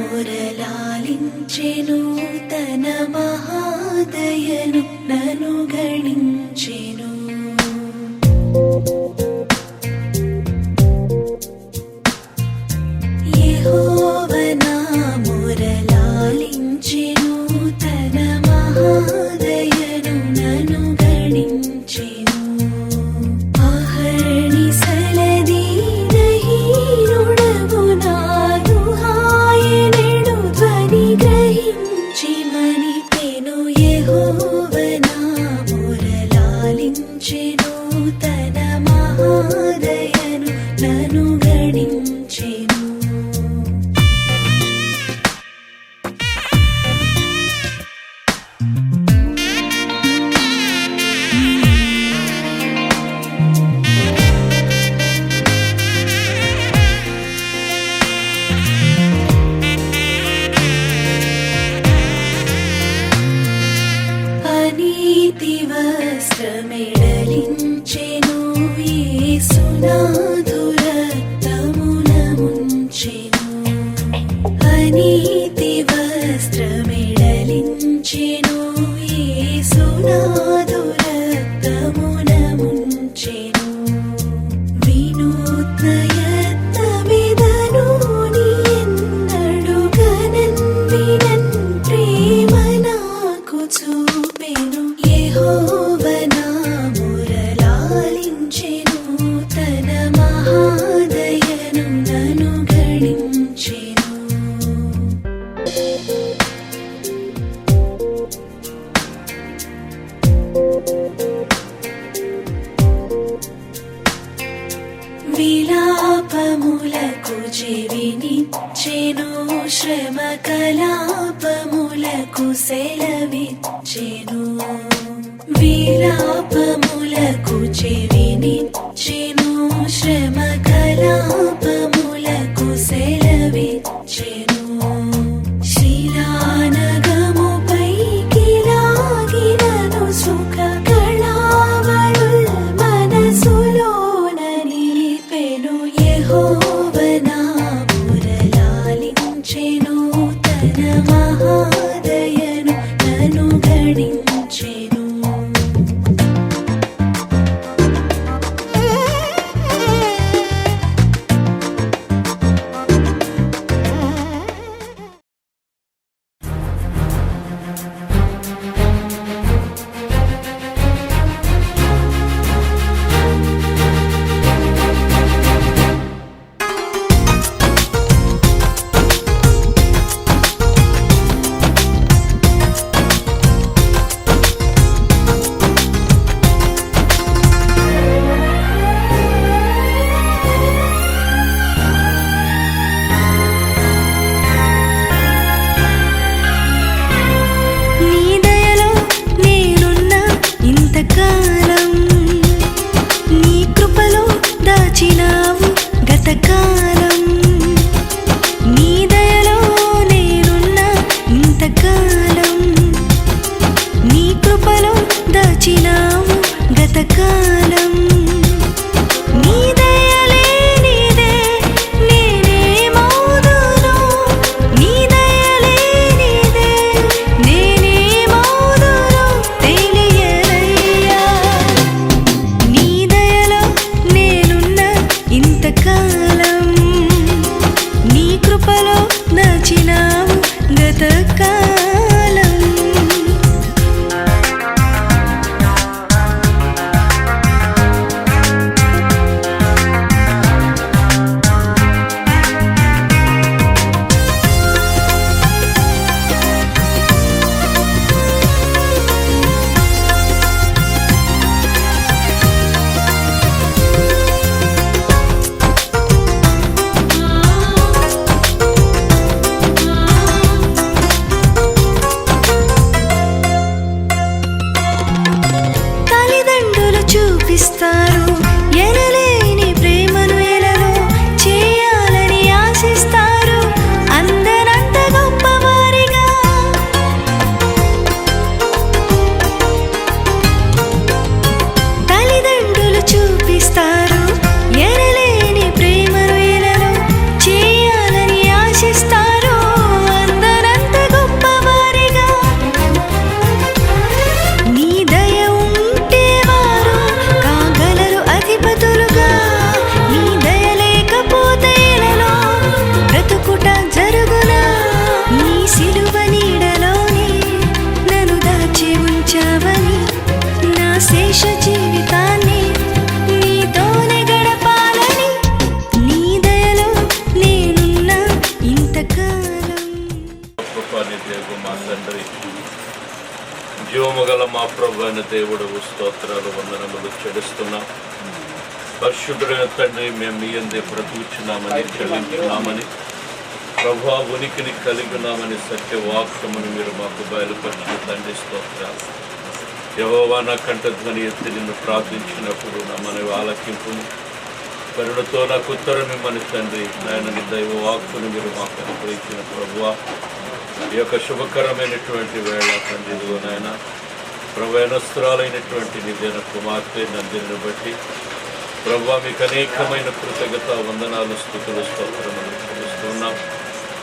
మురళాలించెను తన మహాదయను నను గణించెను. యెహోవా నా మురళాలించెను తన మహాదయను నను గణించెను. తన మహాదయను నను గణించెను. అనీతి వస్త్రమెడలించెను యేసునాథు రక్తమున ముంచెను. అనీతి వస్త్రమెడలించెను యేసునాథు రక్తమున ముంచెను. వినూత్న యత్నమిదను నీ ఎన్నడు గనన్ వినన్ ప్రేమ నాకు చూపెను. యెహోవా నా మురళాలించెను తన మహాదయను నను గణించెను. విలాపములకు చెవినిచ్చెను శ్రమ కలాపములకు సెలవిచ్చెను. విలాపములకు చెవినిచ్చెను శ్రమ కలాపములకు సెలవిచ్చెను. శిలానగముపైకి లాగినను సుఖ కళావళుల్ మనసులోన నిలిపెను. యెహోవా నా మురళాలించెను తన మహాదయను నను గణించెను. జీవమగల మా ప్రభు అయిన దేవుడు స్తోత్రాలు వందనములు చెల్లిస్తున్నాం. పరిశుద్ధుడైన తండ్రి, మేము మీ యందే బ్రతుకుచున్నామని చెల్లించున్నామని, ప్రభు ఉనికిని కలిగి ఉన్నామని సత్యవాక్యమును మీరు మాకు బయలుపరిచిన తండ్రి స్తోత్రాలు. యెహోవా నా కంఠధ్వని ఎత్తి నిన్ను ప్రార్థించినప్పుడు నా మనవి ఆలకింపును, కరుణతో నాకు ఉత్తరం ఇమ్మని తండ్రి. నాయన నీ దైవ వాక్కును మీరు మాకు అనుగ్రహించిన ప్రభువా, ఈ యొక్క శుభకరమైనటువంటి వేళ తండ్రి, ఇదిగో నాయన ప్రవేణస్త్రాలైనటువంటి నిజైన కుమార్తె నందిని బట్టి ప్రభువా మీకు అనేకమైన కృతజ్ఞత వందనాలు స్తుతులు స్తోత్రములు చెల్లిస్తున్నాం.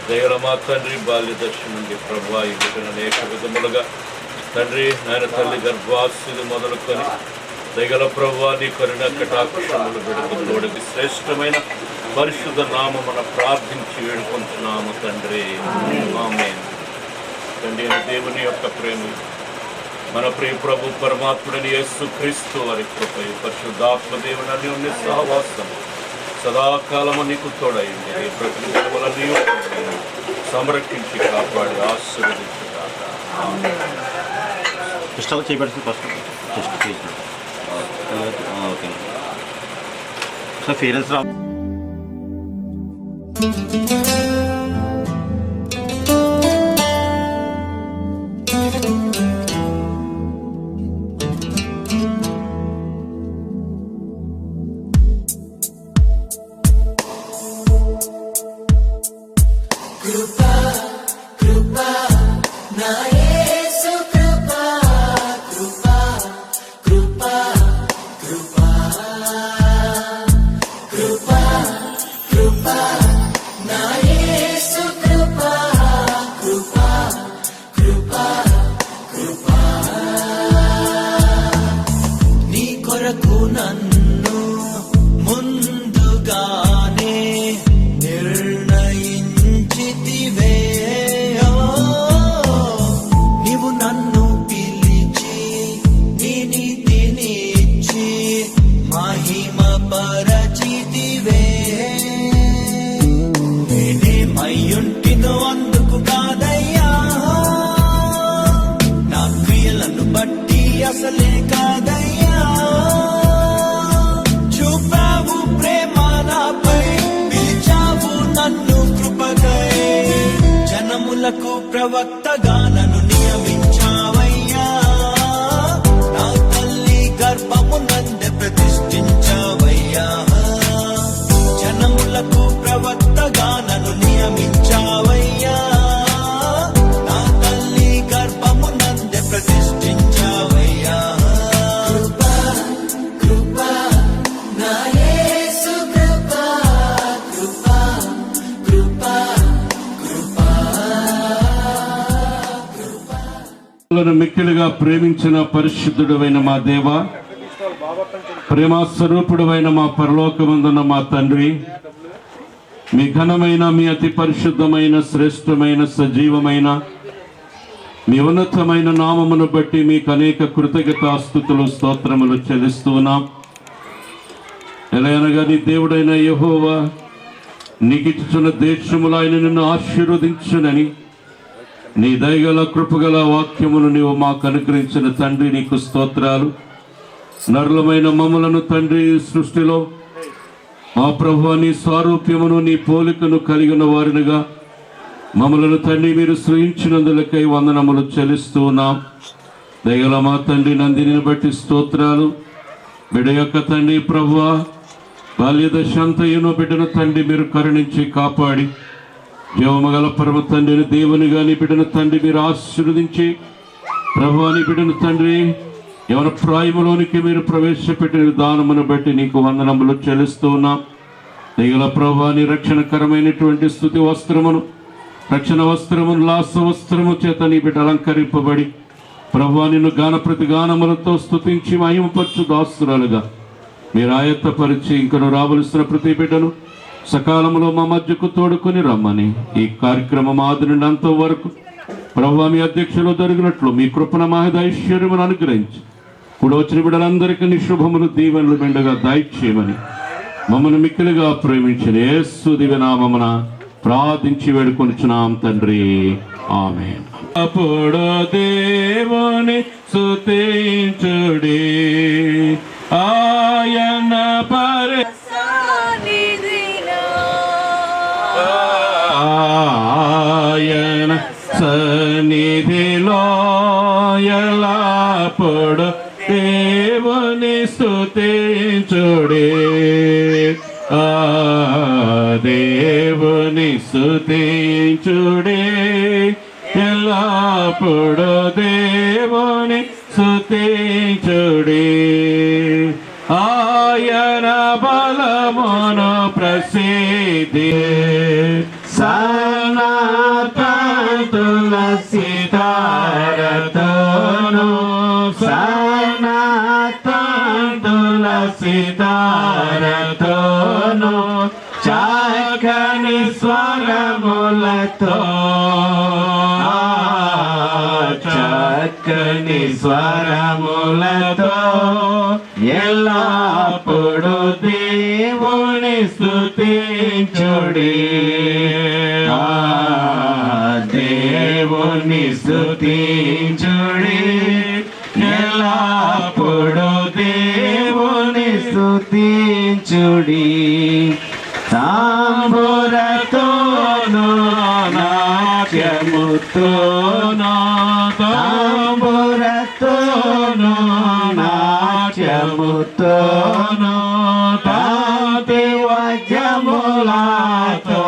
దయల మా తండ్రి బాల్య దర్శనం నుండి ప్రభువా ఈ బిడ్డను అనేక విధములుగా తండ్రి నాయన తల్లి గర్భాశులు మొదలుకొని దయగల ప్రభువా నీ కరుణ కటాక్షములు బిడ్డకు తోడికి శ్రేష్టమైన పరిశుద్ధ నామమున ప్రార్థించి వేడుకుంటున్నాము తండ్రి. ఆమేన్. తండ్రి అయిన దేవుని యొక్క ప్రేమ, మన ప్రియ ప్రభు పరమాత్ముడని యేసు క్రీస్తు వారి కృపయు, పరిశుద్ధాత్మ దేవుని అన్యోన్య సహవాసం సదాకాలము నీకు తోడైంది. నీ ప్రకృతి విలువలన్నీ సంరక్షించి కాపాడి ఆశీర్వదించుగాక. ఓకే సార్, ఫీరెన్స్ రా. నన్ను ముందుగానే నిర్ణయించితివే. నీవు నన్ను పిలిచి నీ నీతినిచ్చి మహిమ పరచితివే. నేనేమయ్యుంటినో అందుకు కాదయ్యా, నా క్రియలను బట్టి అసలే కాదయ్యా. చూపావు ప్రేమ నాపై, పిలిచావు నన్ను కృపకై. జనములకు ప్రవక్తగా నన్ను నియమించావయ్యా. నా తల్లి గర్భము నందే ప్రతిష్ఠించావయ్యా. జనములకు ప్రవక్తగా నన్ను నియమించావయ్యా. నా తల్లి గర్భము నందే ప్రతిష్ఠించావయ్యా. మిక్కిలిగా ప్రేమించిన పరిశుద్ధుడైన మా దేవ, ప్రేమ స్వరూపుడైన మా పరలోకమందున్న మా తండ్రి, మీ ఘనమైన, మీ అతి పరిశుద్ధమైన, శ్రేష్టమైన, సజీవమైన, మీ ఉన్నతమైన నామమును బట్టి మీకు అనేక కృతజ్ఞతాస్తుతులు స్తోత్రములు చెల్లిస్తున్నాం. ఎలాగనగా నీ దేవుడైన యెహోవా నీకిచ్చుచున్న దేశములు ఆయన నిన్ను ఆశీర్వదించునని నీ దయగల కృపగల వాక్యమును నీవు మాకు అనుగ్రహించిన తండ్రి, నీకు స్తోత్రాలు. నరులమైన మమ్ములను తండ్రి సృష్టిలో మా ప్రభువా నీ స్వారూప్యమును నీ పోలికను కలిగిన వారినిగా మమ్మలను తండ్రి మీరు సృజించినందులకై వందనములు చెల్లిస్తూ ఉన్నాం. దయగల మా తండ్రి నందిని బట్టి స్తోత్రాలు. బిడ్డ యొక్క తండ్రి ప్రభువా బాల్యదశంతయును బిడ్డను తండ్రి మీరు కరుణించి కాపాడి, జీవమగల పరమ తండ్రిని దేవునిగా నీ బిడ్డను తండ్రి మీరు ఆశీర్వదించి, ప్రభువా నీ బిడ్డను తండ్రి ఎవరి ప్రాయములోనికి మీరు ప్రవేశపెట్టిన విధానమును బట్టి నీకు వందనములు చెల్లిస్తూ ఉన్నాం. దయగల ప్రభువా నీ రక్షణకరమైనటువంటి స్తుతి వస్త్రమును, రక్షణ వస్త్రమును, లాస వస్త్రము చేత నీ బిడ్డ అలంకరింపబడి ప్రభువా నిన్ను గాన ప్రతి గానములతో స్తుతించి మహిమపరచు దాసురాలుగా మీరు ఆయత్తపరిచి ఇంకను రావలసిన ప్రతి బిడ్డను సకాలంలో మా మధ్యకు తోడుకొని రమ్మని ఈ కార్యక్రమం ఆది నుండి అంత వరకు ప్రభువా మీ అధ్యక్షులు జరిగినట్లు మీ కృపణ మహద ఐశ్వర్యమును అనుగ్రహించి కూడా వచ్చిన బిడ్డలందరికీ నీ శుభములు దీవెనలు మెండుగా దయచేయమని మమ్మల్ని మిక్కిలిగా ప్రేమించిన యేసు దివ్య నామమున ప్రార్థించి వేడుకొనుచున్నాం తండ్రి. ఆమేన్. అప్పుడు దేవుని స్తుతించుడి ఆయన ఆయన సన్నిధిలో ఎల్లప్పుడు దేవుని స్తుతించుడి దేవుని స్తుతించుడి ఎల్లప్పుడు దేవుని స్తుతించుడి ఆయన బలమును ప్రసిద్ధి సనాతన సితారతోను సనాతన సితారతోను చక్కని స్వరములతో చక్కని స్వరములతో ఎల్లప్పుడు దేవుని స్తుతించుడి దేవుని స్తుతించుడి ఎల్లప్పుడు దేవుని స్తుతించుడి తాంబూరతోను నాట్యముతోను తాంబూరతోను నాట్యముతోను తాతి వజ్రములతో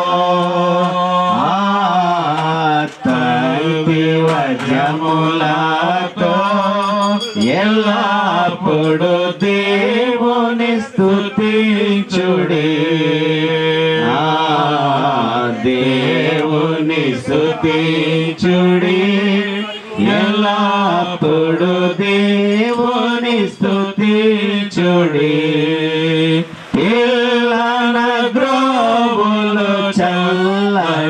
తాతి వజ్రములతో ఎల్లప్పుడు దేవుని స్తుతించుడి దేవుని స్తుతించుడి ఎల్లప్పుడు దేవుని స్తుతించుడి పిల్లన గ్రోవులు చల్లగనోది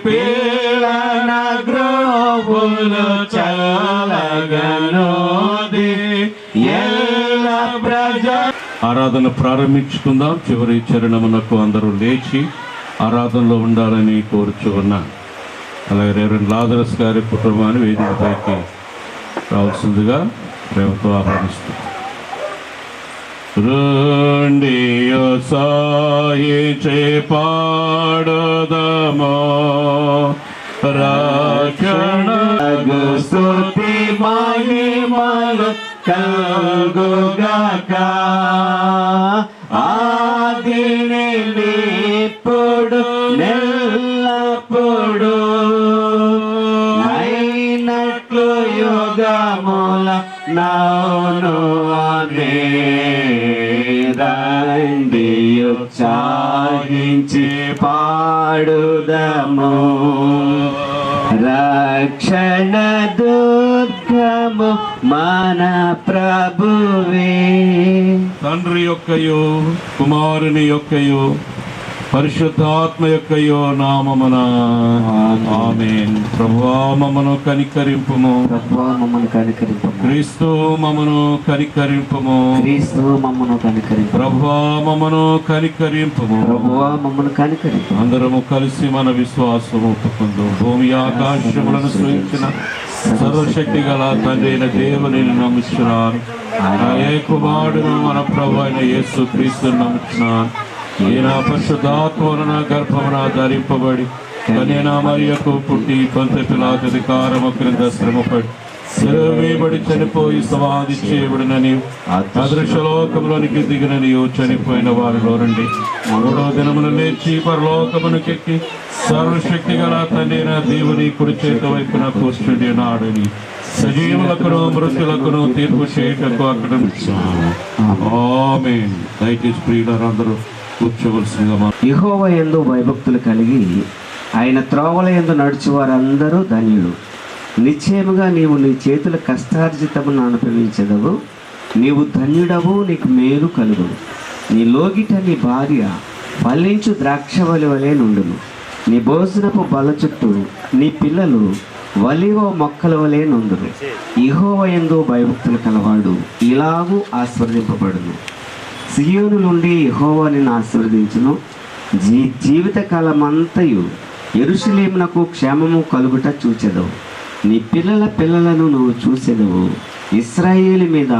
పిల్లన గ్రోవులు చల్లగనోది ఎల్ల ప్రజ ఆరాధన ప్రారంభించుకుందాం. చివరి చరణమునకు అందరూ లేచి ఆరాధనలో ఉండాలని కోరుచు ఉన్నా. అలాగే రెవరెండ్ లాజరస్ గారి కుటుంబాన్ని వేదికపైకి రావాల్సిందిగా ప్రేమతో ఆహ్వానిస్తుంది. రుండియో సాయిచే పాడదమో రక్షణ స్తుతి మహిమలు కలుగుగాక ఆదిని ఇప్పుడు నెల్లప్పుడు అయినట్లు యుగముల నౌను అనే రండి ఉత్సాహించి పాడుదము రక్షణ దుర్గము మన ప్రభువే. తండ్రి యొక్కయో కుమారుని యొక్కయో పరిశుద్ధాత్మ యొక్కయో నామమున ఆమేన్. ప్రభువా మమ్మను కనికరింపుము, ప్రభువా మమ్మను కనికరింపుము. క్రీస్తు మమ్మను కనికరింపుము, క్రీస్తు మమ్మను కనికరింపుము. ప్రభువా మమ్మను కనికరింపుము, ప్రభువా మమ్మను కనికరింపుము. అందరము కలిసి మన విశ్వాసము ఒప్పుకుందాం. భూమి ఆకాశములను సృజించిన సర్వశక్తి గల తండ్రి అయిన దేవుని నమ్ముచున్నాను. నా ఏకుమారుడును మన ప్రభు అయిన యేసు క్రీస్తుని నమ్ముచున్నాను. ఈయన పరిశుద్ధాత్మన గర్భమున ధరింపబడి కన్యనా మరియకు పుట్టి పొంతె పిలాతు అధికారము క్రింద శ్రమపడి సిలువేయబడి చనిపోయి సమాధి చేయబడినని అదృశ్యలోకములోనికి దిగిననియు చనిపోయిన వారిలో నుండి మూడో దినమున లేచి పరలోకమునకెక్కి సర్వశక్తి గల తండ్రి అయిన దేవుని కుడి చేత వైపున కూర్చుండి నాడని సజీవులకును మృతులకును తీర్పు చేయటకు అక్కడ ఆమేన్. దయచేసి ప్రియులారందరూ కూర్చోవలసిందిగా. యెహోవా యందు భయభక్తులు కలిగి ఆయన త్రోవల యందు నడుచు వారందరూ ధన్యులు. నిశ్చయముగా నీవు నీ చేతుల కష్టార్జితమును అనుభవించదవు. నీవు ధన్యుడవు, నీకు మేలు కలుగు. నీ లోగిట నీ భార్య ఫలించు ద్రాక్షవల్లి వలె నుండును. నీ భోజనపు బల చుట్టూ నీ పిల్లలు వలివ మొక్కల వలె నుండును. యెహోవా యందు భయభక్తులు కలవాడు ఇలాగూ ఆశీర్వదింపబడును. సియోను నుండి యెహోవా నిన్ను ఆశీర్వదించును. జీవితకాలమంతయు యెరూషలేమునకు క్షేమము కలుగుట చూచెదవు. నీ పిల్లల పిల్లలను నువ్వు చూచెదవు. ఇశ్రాయేలు మీద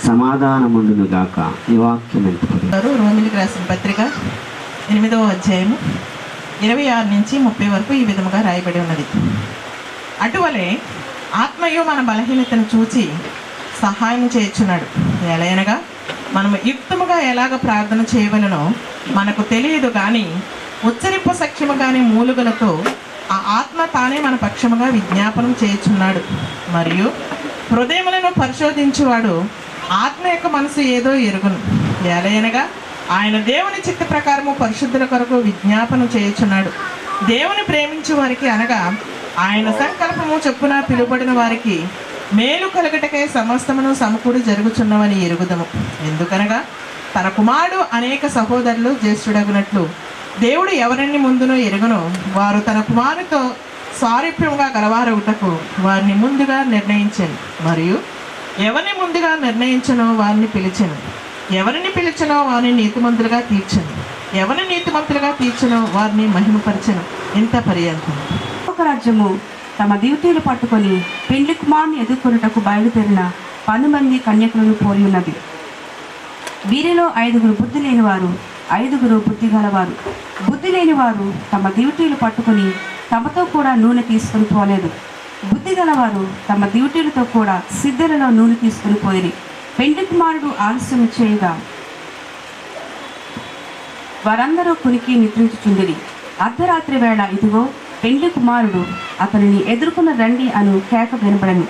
సమాధానముండును గాక. ఈ వాక్యం ఎంత రోమిలికి రాసిన పత్రిక 8వ అధ్యాయము 26 నుంచి 30 వరకు ఈ విధముగా రాయబడి ఉన్నది. అటువలే ఆత్మయు మన బలహీనతను చూచి సహాయం చేయుచున్నాడు. ఎలయనగా మనము యుక్తముగా ఎలాగ ప్రార్థన చేయవలనో మనకు తెలియదు, కానీ ఉచ్చరింప సఖ్యము కాని మూలుగలతో ఆ ఆత్మ తానే మన పక్షముగా విజ్ఞాపనం చేయుచున్నాడు. మరియు హృదయములను పరిశోధించువాడు ఆత్మ యొక్క మనసు ఏదో ఎరుగును. ఎలయనగా ఆయన దేవుని చిత్త ప్రకారము పరిశుద్ధుల కొరకు విజ్ఞాపన చేయుచున్నాడు. దేవుని ప్రేమించు వారికి, అనగా ఆయన సంకల్పము చొప్పున పిలువబడిన వారికి మేలు కలుగుటకై సమస్తమును సమకూడి జరుగుచున్నవని ఎరుగుదము. ఎందుకనగా తన కుమారుడు అనేక సహోదరులు జ్యేష్ఠుడగునట్లు దేవుడు ఎవరిని ముందునో ఎరుగునో వారు తన కుమారుతో సారూప్యముగా గలవారవుటకు వారిని ముందుగా నిర్ణయించాను. మరియు ఎవరిని ముందుగా నిర్ణయించనో వారిని పిలిచెను, ఎవరిని పిలిచనో వారిని నీతిమంతులుగా తీర్చను, ఎవరిని నీతిమంతులుగా తీర్చనో వారిని మహిమపరచను. ఇంత పర్యంతం ఒక రాజ్యము తమ డ్యూటీలు పట్టుకొని పెండ్లి కుమారుని ఎదుర్కొనుటకు బయలుదేరిన 10 మంది కన్యకులను పోలి ఉన్నది. వీరిలో 5 బుద్ధి లేనివారు, 5 బుద్ధి గలవారు. బుద్ధి లేనివారు తమ డ్యూటీలు పట్టుకొని తమతో కూడా నూనె తీసుకుని పోలేదు. బుద్ధి గలవారు తమ డ్యూటీలతో కూడా సిద్ధలలో నూనె తీసుకుని పోయిరి. పెండ్లి కుమారుడు ఆలస్యం చేయగా వారందరూ కునికి నిద్రించుచుండిరి. అర్ధరాత్రి వేళ ఇదిగో పెండ్లి కుమారుడు అతనిని ఎదుర్కొన్న రండి అను కేక వినబడను.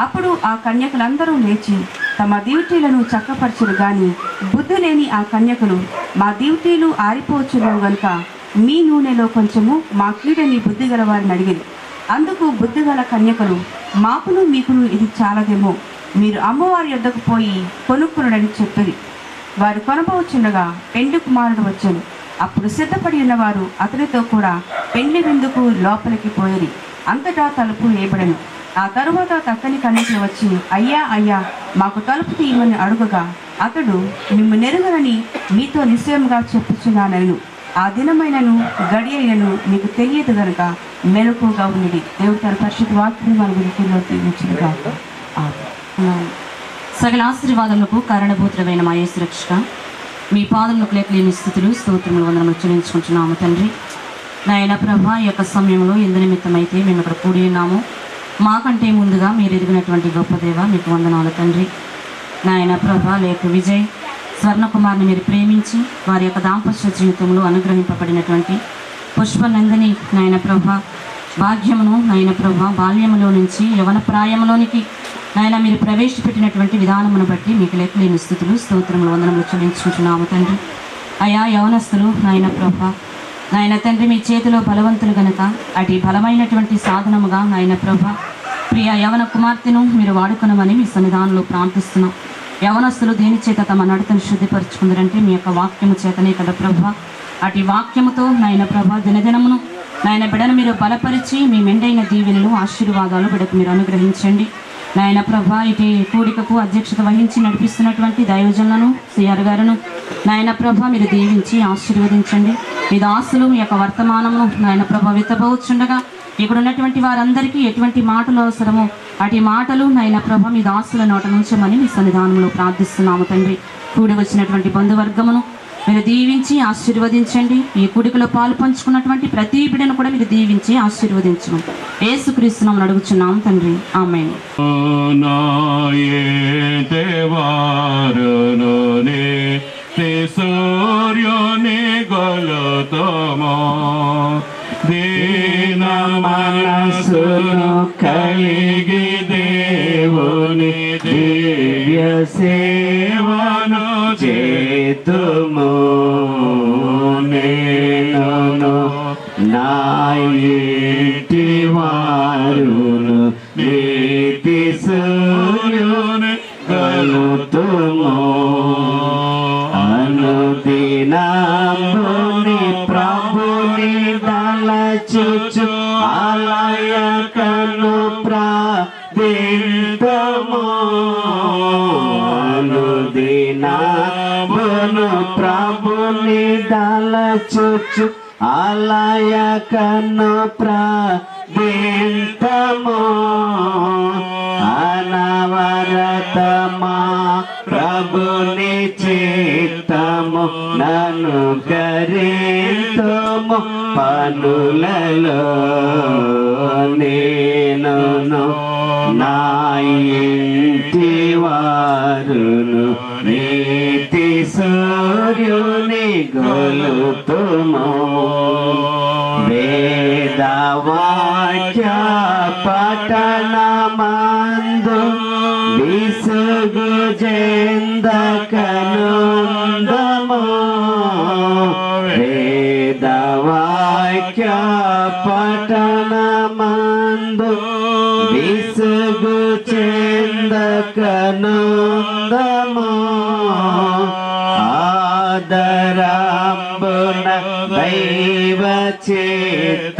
అప్పుడు ఆ కన్యకులందరూ లేచి తమ డ్యూటీలను చక్కపరచరు. గాని బుద్ధి లేని ఆ కన్యకులు, మా డ్యూటీలు ఆరిపోవచ్చును గనుక మీ నూనెలో కొంచెము మా కీడని బుద్ధి గల వారిని అడిగిరి. అందుకు బుద్ధిగల కన్యకలు, మాకును మీకును ఇది చాలదేమో, మీరు అమ్మవారి యొద్దకు పోయి కొనుక్కునడని చెప్పిరి. వారు కొనబోచుండగా పెండ్లి కుమారుడు వచ్చాను. అప్పుడు సిద్ధపడి ఉన్నవారు అతనితో కూడా పెండ్లి విందుకు లోపలికి పోయిరి. అంతటా తలుపు వేయబడను. ఆ తరువాత తక్కని కన్యకులు వచ్చి, అయ్యా అయ్యా మాకు తలుపు తీయమని అడుగగా అతడు, మిమ్ము నెరుగనని మీతో నిశ్చయముగా చెప్పుచున్నానను, ఆ దినమైనను గడియను మీకు తెలియదు గనుక మెలకుగా ఉన్నది. దేవుడు తన పరిశుద్ధ వాక్యం మన గురిలో తీర్చుగా. సకల ఆశీర్వాదములకు కారణభూతులైన మా యేసు రక్షక, మీ పాదములకు లేని స్థుతులు స్తోత్రములు వందనములు చెల్లించుకుంటున్నాము తండ్రి. నాయన ప్రభా, ఈ యొక్క సమయంలో ఎందు నిమిత్తమైతే మేము ఇక్కడ కూడి ఉన్నాము, మాకంటే ముందుగా మీరు ఎదిగినటువంటి గొప్ప దేవ మీకు వందనాలు తండ్రి. నాయన ప్రభా, లేక విజయ్ స్వర్ణకుమార్ని మీరు ప్రేమించి వారి యొక్క దాంపత్య జీవితంలో అనుగ్రహింపబడినటువంటి పుష్పనందిని నాయన ప్రభా భాగ్యమును నాయన ప్రభా బాల్యములో నుంచి యవన ప్రాయములోనికి నాయన మీరు ప్రవేశపెట్టినటువంటి విధానమును బట్టి మీకు లేని స్థుతులు స్తోత్రములు వందనములు చెల్లించుకుంటున్నాము తండ్రి. అయా యవనస్తులు నాయన ప్రభా, నాయన తండ్రి మీ చేతిలో బలవంతులు గనక అటు బలమైనటువంటి సాధనముగా నాయన ప్రభా ప్రియ యవన కుమార్తెను మీరు వాడుకొనమని మీ సన్నిధానంలో ప్రార్థిస్తున్నాం. యవనస్తులు దేని చేత తమ నడతను శుద్ధిపరచుకుందరంటే మీ యొక్క వాక్యము చేతనే కదా ప్రభా. అటు వాక్యముతో నాయన ప్రభా దినదినమును నాయన బిడను మీరు బలపరిచి మీ మెండైన దీవెనలు ఆశీర్వాదాలు బిడకు మీరు అనుగ్రహించండి. నాయన ప్రభా, ఇటు కూడికకు అధ్యక్షత వహించి నడిపిస్తున్నటువంటి దైవజనులను సిఆర్ గారును నాయన ప్రభా మీరు దీవించి ఆశీర్వదించండి. మీ దాసులు మీ యొక్క వర్తమానమును నాయన ప్రభా విత్తబోచుండగా ఇక్కడ ఉన్నటువంటి వారందరికీ ఎటువంటి మాటలు అవసరమో అటు మాటలు నాయన ప్రభా మీ దాసుల నోట నుంచమని మీ సన్నిధానంలో ప్రార్థిస్తున్నాము తండ్రి. కూడి వచ్చినటువంటి బంధువర్గమును మీరు దీవించి ఆశీర్వదించండి. ఈ కూడికలో పాలు పంచుకున్నటువంటి ప్రతి బిడ్డను కూడా మీరు దీవించి ఆశీర్వదించను. యేసుక్రీస్తునామమున అడుగుచున్నాం తండ్రి, ఆమేన్. సూర్యోని గలతమా దీన మనసును కలిగి దేవుని దివ్య సేవను చేతుము. నేను నా ఇంటి వారును నీతి సూర్యుని గలుతుము. అనుదినముని ప్రభుని దలచుచు ఆలయకను ప్రార్థింతుము. అనుదినమును ప్రభుని దలచుచు ఆలయ కన్ను ప్రార్థింతము అనవరతమా ప్రభుని చిత్తము నన్ను కరింతుము పనులలో నేను నా ఇంటి వారును నీతి సూర్యుని గొలుతుము వేదవాక్య పఠనమందు విసుగు చెందకనుందము వేదవాక్య పఠనమందు విసుగు చెందకనుందము ఆదరంబున దైవ చిత్తమునను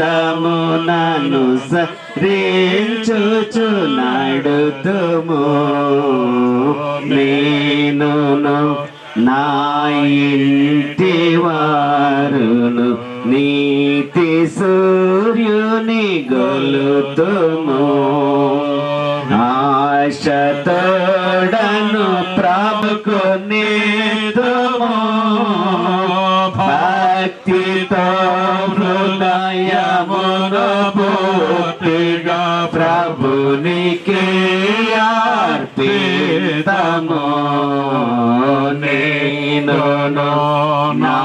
సరించుచు నడుతుము నేనును నా ఇంటి వారును నీతి సూర్యుని గొలుతుము ఆశతోడను ప్రభుకునేతుము భక్తితో హృదయమును పూర్తిగా ప్రభునికి అర్పితము నేనును నా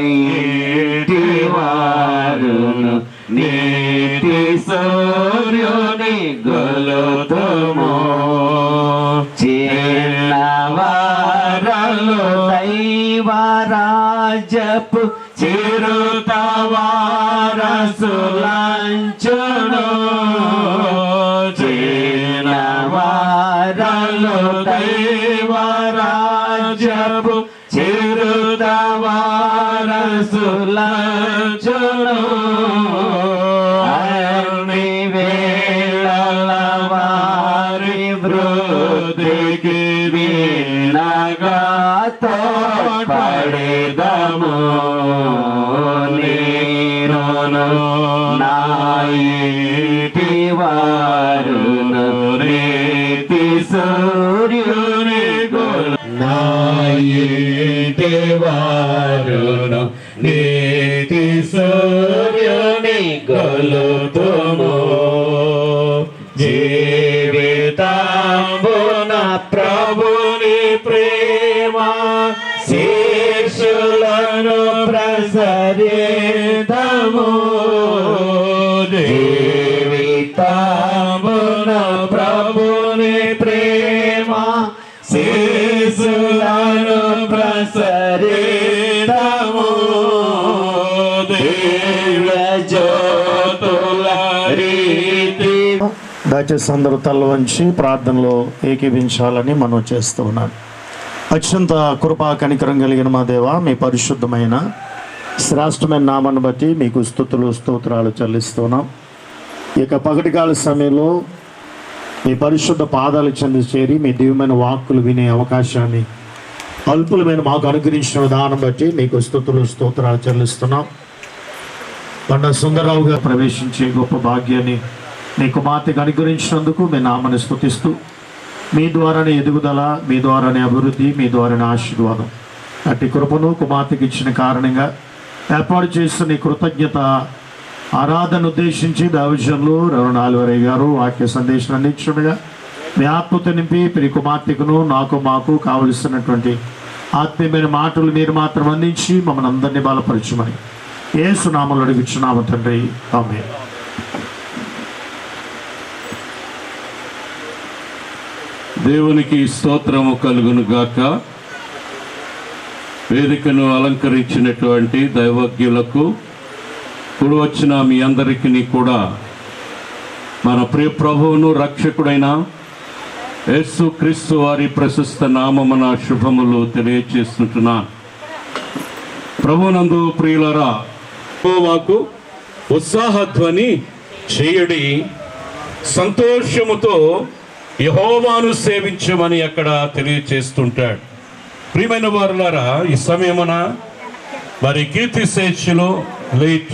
ఇంటి వారును నీతి సూర్యుని గొలుతుము చిన్నవారలు దైవరాజపు చిరుతవారసులంచును చిన్నవారలు దైవరాజపు చిరుతవారసులంచును అన్ని వేళల వారి వృద్ధికి వినగా తోడ్పడెదము నేనును నా ఇంటి వారును నీతి సూర్యుని నా ఇంటి వారును నీతి సూర్యుని గొలుతుము జీవితంబున ప్రభుని ప్రేమ శీర్షులను ప్రసరితము జీవితంబున ప్రభుని ప్రేమ శీర్షులను ప్రసరితము దివ్య జ్యోతుల రీతి. దయచేసి అందరూ తల వంచి ప్రార్థనలో ఏకీభించాలని మనం చేస్తూ ఉన్నాను. అత్యంత కృపా కనికరం కలిగిన మా దేవ, మీ పరిశుద్ధమైన శ్రేష్టమైన నామాన్ని బట్టి మీకు స్తుతులు స్తోత్రాలు చెల్లిస్తున్నాం. ఇక పగటికాల సమయంలో మీ పరిశుద్ధ పాదాలు చెంది చేరి మీ దివ్యమైన వాక్కులు వినే అవకాశాన్ని అల్పులమైన మాకు అనుగ్రహించిన విధానం బట్టి మీకు స్తుతులు స్తోత్రాలు చెల్లిస్తున్నాం. పండ సుందరరావు గారు ప్రవేశించే గొప్ప భాగ్యాన్ని మీ కుమార్తెకు అనుగ్రహించినందుకు మీ నామాన్ని స్తుతిస్తూ మీ ద్వారానే ఎదుగుదల, మీ ద్వారానే అభివృద్ధి, మీ ద్వారానే ఆశీర్వాదం అట్టి కృపను కుమార్తెకి ఇచ్చిన కారణంగా ఏర్పాటు చేస్తున్న ఈ కృతజ్ఞత ఆరాధన ఉద్దేశించి దైవజనులు రెవరెండ్ ఆల్వరయ్య గారు వాక్య సందేశం అందించుండగా మీ ఆత్మతో నింపి ప్రియ కుమార్తెకును నాకు మాకు కావలసినటువంటి ఆత్మీయమైన మాటలు మీరు మాత్రం అందించి మమ్మల్ని అందరినీ బలపరచమని యేసు నామములో అడుగుచున్నాము తండ్రి, ఆమేన్. దేవునికి స్తోత్రము కలుగును గాక. వేదికను అలంకరించినటువంటి దైవజ్ఞులకు కూడి వచ్చిన మీ అందరికీ కూడా మన ప్రియ ప్రభువును రక్షకుడైన యేసు క్రీస్తు వారి ప్రశస్త నామమున శుభములు తెలియజేస్తుంటున్నాను. ప్రభునందు ప్రియులరా, యెహోవాకు ఉత్సాహధ్వని చేయుడి, సంతోషముతో యెహోవాను సేవించమని అక్కడ తెలియజేస్తుంటాడు. ప్రియమైన వారులారా, ఈ సమయమున మరి కీర్తిశేషులు లేట్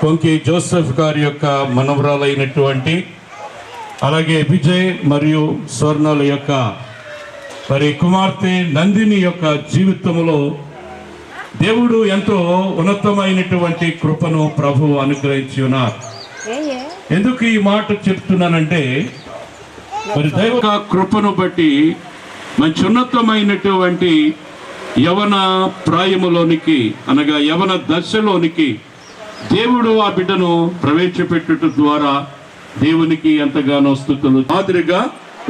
కొంకి జోసెఫ్ గారి యొక్క మనవరాలైనటువంటి అలాగే విజయ్ మరియు స్వర్ణల యొక్క మరి కుమార్తె నందిని యొక్క జీవితంలో దేవుడు ఎంతో ఉన్నతమైనటువంటి కృపను ప్రభువు అనుగ్రహించి ఉన్నారు. ఎందుకు ఈ మాట చెప్తున్నానంటే మరి దైవ కృపను బట్టి మంచి ఉన్నతమైనటువంటి యవన ప్రాయములోనికి అనగా యవన దశలోనికి దేవుడు ఆ బిడ్డను ప్రవేశపెట్టుట ద్వారా దేవునికి ఎంతగానో స్తుతులు మాదిరిగా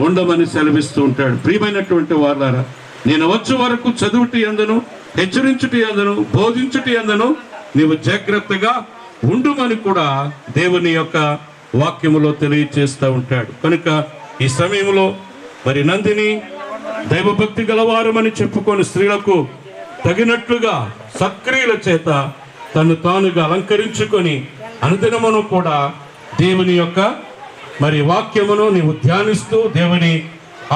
ఉండమని సెలవిస్తూ ఉంటాడు. ప్రియమైనటువంటి వారులారా, నేను వచ్చే వరకు చదువుటి అందను, హెచ్చరించుటి అందను, బోధించుటి అందను నీవు జాగ్రత్తగా ఉండుమని కూడా దేవుని యొక్క వాక్యములో తెలియచేస్తూ ఉంటాడు. కనుక ఈ సమయంలో మరి నందిని దైవభక్తి గలవారమని చెప్పుకొని స్త్రీలకు తగినట్లుగా సత్క్రియల చేత తను తానుగా అలంకరించుకొని అనుదినమును కూడా దేవుని యొక్క మరి వాక్యమును నీవు ధ్యానిస్తూ దేవుని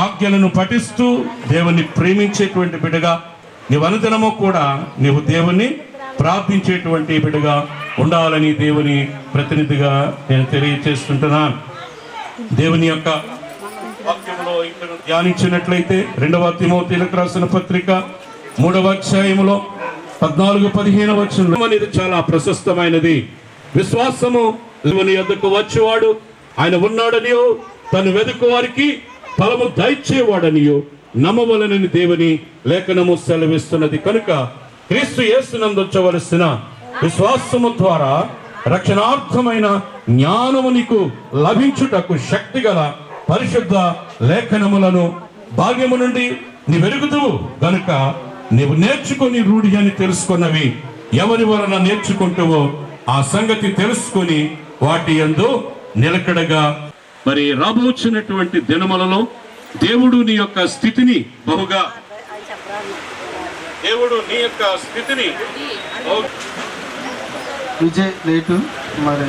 ఆజ్ఞలను పఠిస్తూ దేవుని ప్రేమించేటువంటి బిడ్డగా నీవు అనుదినము కూడా నీవు దేవుని ప్రార్థించేటువంటి బిడ్డగా ఉండాలని దేవుని ప్రతినిధిగా నేను తెలియచేస్తుంటున్నాను. దేవుని యొక్క వాక్యములో ఇక్కడ ధ్యానించినట్లయితే 2వ తిమోతిలకు రాసిన పత్రిక 3వ అధ్యాయములో 14-15 వచనం అనేది చాలా ప్రశస్తమైనది. విశ్వాసము దేవుని యొద్దకు వచ్చేవాడు ఆయన ఉన్నాడనియో తను వెతుకు వారికి ఫలము దయచేవాడనియో నమ్మవలనని దేవుని లేఖనము సెలవిస్తున్నది. కనుక క్రీస్తు యేసునందొచ్చవలసిన విశ్వాసము ద్వారా రక్షణార్థమైన జ్ఞానము నీకు లభించుటకు శక్తిగల పరిశుద్ధ లేఖనములను భాగ్యము నుండి నీ వెరుగుదువు గనుక నీవు నేర్చుకొని రూఢి అని తెలుసుకున్నవి ఎవరి వలన నేర్చుకుంటావో ఆ సంగతి తెలుసుకొని వాటి యందు నిలకడగా మరి రాబోచున్నటువంటి దినములలో దేవుడు నీ యొక్క స్థితిని బహుగా విజయ్ లేటు మరి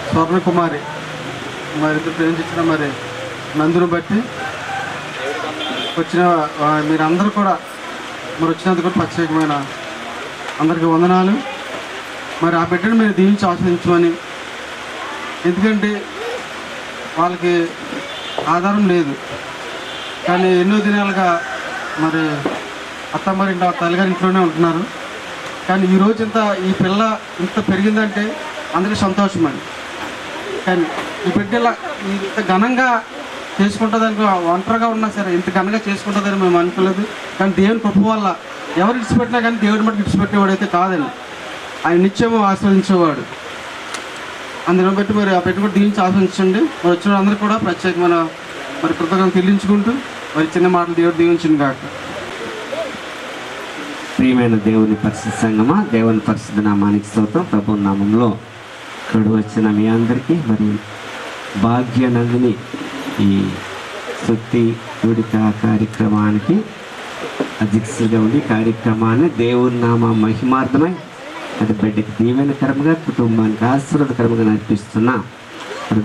స్వర్ణ కుమారి మరి ప్రేమించిన మరి నందును బట్టి వచ్చిన మీరందరూ కూడా మరి వచ్చినందుకు ప్రత్యేకమైన అందరికీ వందనాలు. మరి ఆ బిడ్డను మీరు దీవించి ఆస్వాదించమని, ఎందుకంటే వాళ్ళకి ఆధారం లేదు కానీ ఎన్నో దినాలుగా మరి అత్తమ్మరి తల్లిగారి ఇంట్లోనే ఉంటున్నారు. కానీ ఈరోజు ఈ పిల్ల ఇంత పెరిగిందంటే అందరికీ సంతోషం అండి. కానీ ఈ బిడ్డ ఇంత ఘనంగా చేసుకుంటుందని ఒంటరిగా ఉన్నా సరే ఇంత ఘనంగా చేసుకుంటుందని మేము అనుకోలేదు. కానీ దేవుని కృప వల్ల ఎవరు ఇడిచిపెట్టినా కానీ దేవుడి మటుకు ఇడిచిపెట్టేవాడు అయితే కాదండి. ఆయన నిత్యము ఆస్వాదించేవాడు. అందులో బట్టి మరి ఆ పెట్టి కూడా దీవించి ఆస్వాదించండి. మరి వచ్చిన అందరూ కూడా ప్రత్యేకమైన మరి కృతజ్ఞతలు చెల్లించుకుంటూ మరి చిన్న మాటలు దేవుడు దీవించింది కాక. ప్రియమైన దేవుని పరిశుద్ధ సంగమా, దేవుని పరిశుద్ధ నామానికి స్తోత్రం. ప్రభు నామంలో ఇక్కడ వచ్చిన మీ అందరికీ మరి భాగ్యనందిని ఈ శుద్ధి కూడిక కార్యక్రమానికి అధ్యక్షుడిగా ఉండి కార్యక్రమాన్ని దేవుని నామ మహిమార్థమై అది బిడ్డకి దీవెనకరంగా కుటుంబానికి ఆశీర్వాదకరంగా నడిపిస్తున్న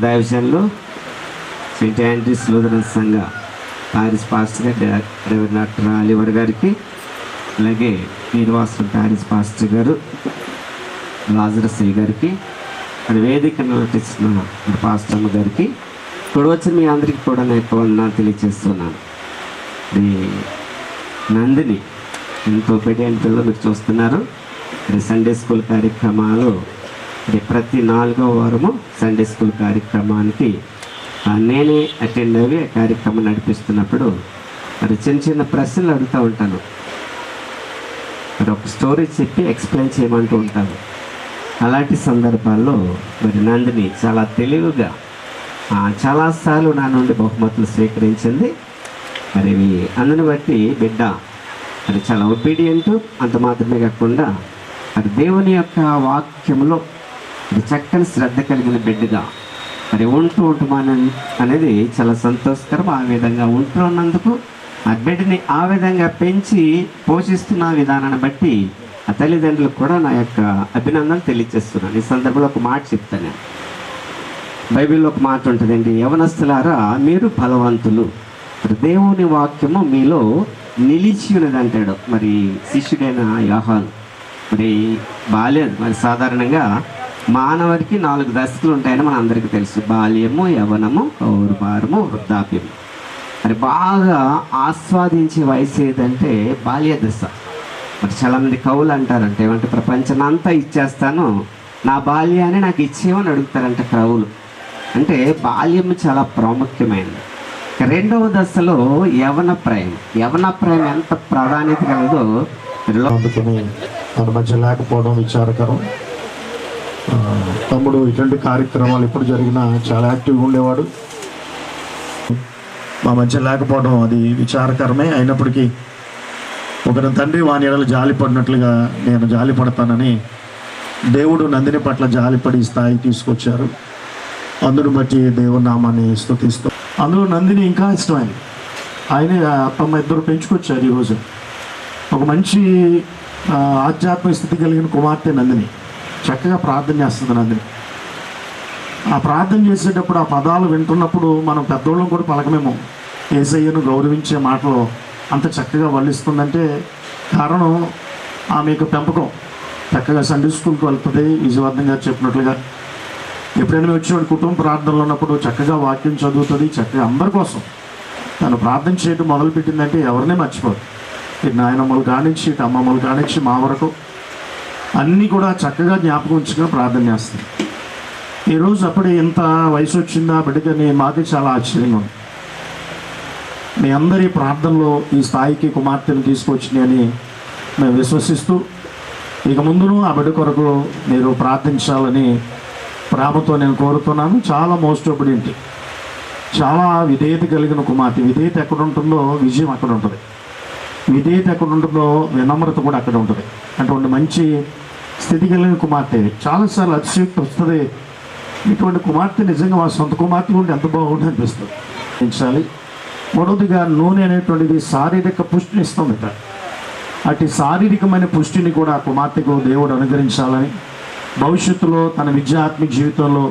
దైవజనులు సెయింట్ ఆండ్రూస్ లూథరన్ సంఘ Paris pastor driver doctor Oliver గారికి, అలాగే శ్రీనివాసం పారిస్ పాస్టర్ గారు, లాజరస్ గారికి, అది వేదికను నటిస్తున్న పాస్టర్ గారికి, ఇప్పుడు వచ్చిన మీ అందరికీ కూడా నేను తెలియజేస్తున్నాను. నందిని ఎంతో పెద్ద పిల్లలు మీరు చూస్తున్నారు. సండే స్కూల్ కార్యక్రమాలు ప్రతి 4వ వారము సండే స్కూల్ కార్యక్రమానికి నేనే అటెండ్ అయ్యి ఆ కార్యక్రమం నడిపిస్తున్నప్పుడు మరి చిన్న చిన్న ప్రశ్నలు అడుగుతూ ఉంటాను. మరి ఒక స్టోరీ చెప్పి ఎక్స్ప్లెయిన్ చేయమంటూ ఉంటాను. అలాంటి సందర్భాల్లో మరి నందిని చాలా తెలివిగా చాలాసార్లు నా నుండి బహుమతులు స్వీకరించింది. మరి అందుని బట్టి బిడ్డ మరి చాలా ఒబీడియంట్, అంత మాత్రమే కాకుండా మరి దేవుని యొక్క వాక్యంలో మరి చక్కని శ్రద్ధ కలిగిన బిడ్డగా మరి ఉంటూ అనేది చాలా సంతోషకరం. ఆ విధంగా ఉంటున్నందుకు ఆ బిడ్డని ఆ విధంగా పెంచి పోషిస్తున్న విధానాన్ని బట్టి ఆ తల్లిదండ్రులకు కూడా నా యొక్క అభినందనలు తెలియజేస్తున్నాను. ఈ సందర్భంలో ఒక మాట చెప్తాను. బైబిల్లో ఒక మాట ఉంటుందండి, యవనస్తులారా మీరు బలవంతులు, దేవుని వాక్యము మీలో నిలిచి ఉన్నది అంటాడు మరి శిష్యుడైన యోహాను. మరి బాల్యం మరి సాధారణంగా మానవుడికి 4 దశలు ఉంటాయని మన అందరికీ తెలుసు. బాల్యము, యవ్వనము, కౌమారము, వృద్ధాప్యము. మరి బాగా ఆస్వాదించే వయసు ఏదంటే బాల్య దశ. మరి చాలామంది కవులు అంటారంటే ఏమంటే ప్రపంచం అంతా ఇచ్చేస్తాను, నా బాల్యాన్ని నాకు ఇచ్చేయమని అడుగుతారంట కవులు. అంటే బాల్యం చాలా ప్రాముఖ్యమైనది. రెండవ దశలో యవన ప్రాయం. యవన ప్రాయం ఎంత ప్రాధాన్యత కలదో అందుకని మన మధ్య లేకపోవడం విచారకరం. తమ్ముడు ఇటువంటి కార్యక్రమాలు ఎప్పుడు జరిగినా చాలా యాక్టివ్గా ఉండేవాడు. మా మధ్య లేకపోవడం అది విచారకరమే. అయినప్పటికీ ఒకరి తండ్రి వాని ఎడల జాలిపడినట్లుగా నేను జాలిపడతానని దేవుడు నందిని పట్ల జాలిపడి స్థాయికి తీసుకొచ్చారు. అందును బట్టి దేవుని నామాన్ని స్తుతిస్తూ, అందులో నందిని ఇంకా ఇష్టమైంది. ఆయనే అత్తమ్మ ఇద్దరు పెంచుకొచ్చారు. ఈరోజు ఒక మంచి ఆధ్యాత్మిక స్థితి కలిగిన కుమార్తె నందిని. చక్కగా ప్రార్థన చేస్తుంది నందిని. ఆ ప్రార్థన చేసేటప్పుడు ఆ పదాలు వింటున్నప్పుడు మనం పెద్దోళ్ళం కూడా పలకమేమో. యేసయ్యను గౌరవించే మాటలు అంత చక్కగా వల్లిస్తుందంటే కారణం ఆమె యొక్క పెంపకం. చక్కగా సండే స్కూల్కి వెళ్తుంది. విజయవర్ధన్ గారు చెప్పినట్లుగా ఎప్పుడైనా వచ్చేవాడు కుటుంబ ప్రార్థనలు ఉన్నప్పుడు చక్కగా వాక్యం చదువుతుంది. చక్కగా అందరి కోసం తను ప్రార్థన చేయడం మొదలుపెట్టిందంటే ఎవరినే మర్చిపోదు. ఇటు నాయనమ్మలు కానించి ఇటు అమ్మమ్మలు కానించి మా వరకు అన్నీ కూడా చక్కగా జ్ఞాపకం ఉంచుకొని ప్రార్థన చేస్తుంది. ఈరోజు అప్పుడే ఇంత వయసు వచ్చిందా బిడ్డకని మాకే చాలా ఆశ్చర్యంగా ఉంది. మీ అందరి ప్రార్థనలో ఈ స్థాయికి కుమార్తెను తీసుకొచ్చినాయని మేము విశ్వసిస్తూ ఇక ముందును ఆ బిడ్డ కొరకు మీరు ప్రార్థించాలని ప్రేమతో నేను కోరుతున్నాను. చాలా మోస్ట్ ఒబీడియంట్, చాలా విధేయత కలిగిన కుమార్తె. విధేయత ఎక్కడ ఉంటుందో విజయం అక్కడ ఉంటుంది. విధేయత ఎక్కడ ఉంటుందో వినమ్రత కూడా అక్కడ ఉంటుంది. అటువంటి మంచి స్థితి కలిగిన కుమార్తె. చాలాసార్లు అతిశయోక్తి వస్తుంది, ఇటువంటి కుమార్తె నిజంగా మా సొంత కుమార్తె ఉంటే ఎంత బాగుంటుంది అనిపిస్తుంది. పెంచాలి. మూడవదిగా నూనె అనేటువంటిది శారీరక పుష్టిని ఇస్తుందట. అటు శారీరకమైన పుష్టిని కూడా కుమార్తెకు దేవుడు అనుగ్రహించాలని, భవిష్యత్తులో తన విద్యాత్మిక జీవితంలో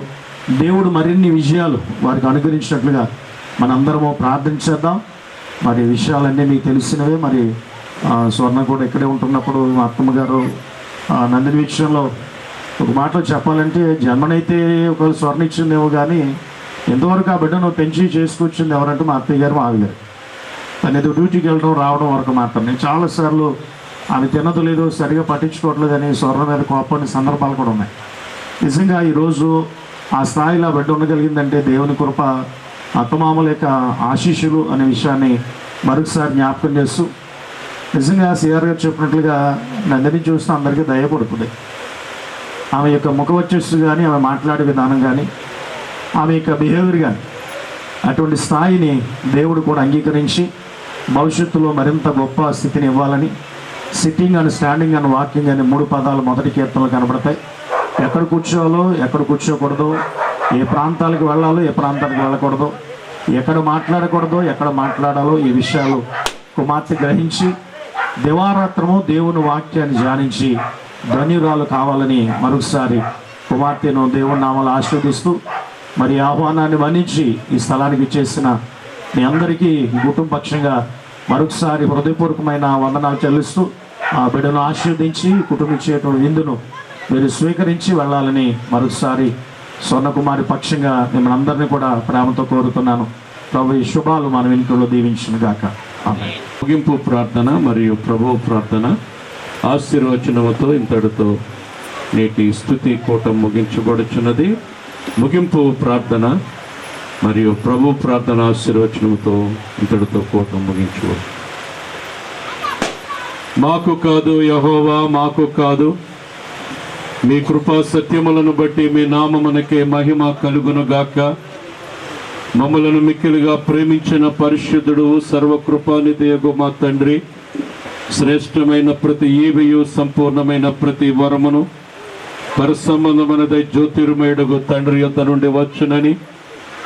దేవుడు మరిన్ని విజయాలు వారికి అనుగ్రహించినట్లుగా మనందరము ప్రార్థించేద్దాం. మరి విషయాలన్నీ మీకు తెలిసినవే. మరి స్వర్ణ కూడా ఇక్కడే ఉంటున్నప్పుడు మా అత్తమ్మ గారు నందిని విషయంలో ఒక మాటలో చెప్పాలంటే జన్మనైతే ఒకవేళ స్వర్ణ ఇచ్చిందేమో కానీ ఎంతవరకు ఆ బిడ్డను పెంచి చేసుకొచ్చింది ఎవరంటే మా అత్తయ్య గారు, మా ఆవి గారు. తను ఏదో డ్యూటీకి వెళ్ళడం రావడం వరకు మాత్రం. నేను చాలాసార్లు ఆమె తినదు లేదు, సరిగా పట్టించుకోవట్లేదు అని స్వర్ణ మీద కోపని సందర్భాలు కూడా ఉన్నాయి. నిజంగా ఈరోజు ఆ స్థాయిలో ఆ బిడ్డ ఉండగలిగిందంటే దేవుని కృప, అత్తమామల యొక్క ఆశీస్సులు అనే విషయాన్ని మరొకసారి జ్ఞాపకం చేస్తూ, నిజంగా సిఆర్ గారు చెప్పినట్లుగా నందిని చూస్తే అందరికీ దయపడుతుంది. ఆమె యొక్క ముఖ వచ్చేసి కానీ, ఆమె మాట్లాడే విధానం కానీ, ఆమె యొక్క బిహేవియర్ కానీ అటువంటి స్థాయిని దేవుడు కూడా అంగీకరించి భవిష్యత్తులో మరింత గొప్ప స్థితిని ఇవ్వాలని, sitting and standing and walking అనే 3 పదాలు మొదటి కీర్తనలు కనబడతాయి. ఎక్కడ కూర్చోవాలో, ఎక్కడ కూర్చోకూడదో, ఏ ప్రాంతాలకు వెళ్ళాలో, ఏ ప్రాంతాలకు వెళ్ళకూడదో, ఎక్కడ మాట్లాడకూడదో, ఎక్కడ మాట్లాడాలో, ఈ విషయాలు కుమార్తె గ్రహించి దివారాత్రము దేవుని వాక్యాన్ని ధ్యానించి ధన్యురాలు కావాలని మరొకసారి కుమార్తెను దేవుని నామాలు ఆశీర్వదిస్తూ, మరి ఆహ్వానాన్ని మన్నించి ఈ స్థలానికి చేసిన మీ అందరికీ కుటుంబపక్షంగా మరొకసారి హృదయపూర్వకమైన వందనాలు చెల్లిస్తూ, ఆ బిడ్డను ఆశీర్వదించి కుటుంబించేటువంటి విందును మీరు స్వీకరించి వెళ్ళాలని మరొకసారి స్వర్ణకుమారి పక్షంగా మిమ్మల్ని అందరినీ కూడా ప్రేమతో కోరుతున్నాను. ప్రభు ఈ శుభాలు మన వెనుకలో దీవించును గాక. ఆమేన్. ముగింపు ప్రార్థన మరియు ప్రభువు ప్రార్థన ఆశీర్వచనముతో ఇంతటితో నేటి స్తుతి కూటం ముగించబడుచున్నది. ముగింపు ప్రార్థన మరియు ప్రభు ప్రార్థన ఆశీర్వచనముతో ఇంతటితో కూటం ముగించబడు. మాకు కాదు యెహోవా, మాకు కాదు, మీ కృపా సత్యములను బట్టి మీ నామమునకే మహిమ కలుగును గాక. మమ్మలను మిక్కిలిగా ప్రేమించిన పరిశుద్ధుడు, సర్వకృపానిధియగు మా తండ్రి, శ్రేష్టమైన ప్రతి ఈవియు, సంపూర్ణమైన ప్రతి వరమును పరసంబంధమైనదై జ్యోతిర్మయుడగు తండ్రి యొద్ద నుండి వచ్చునని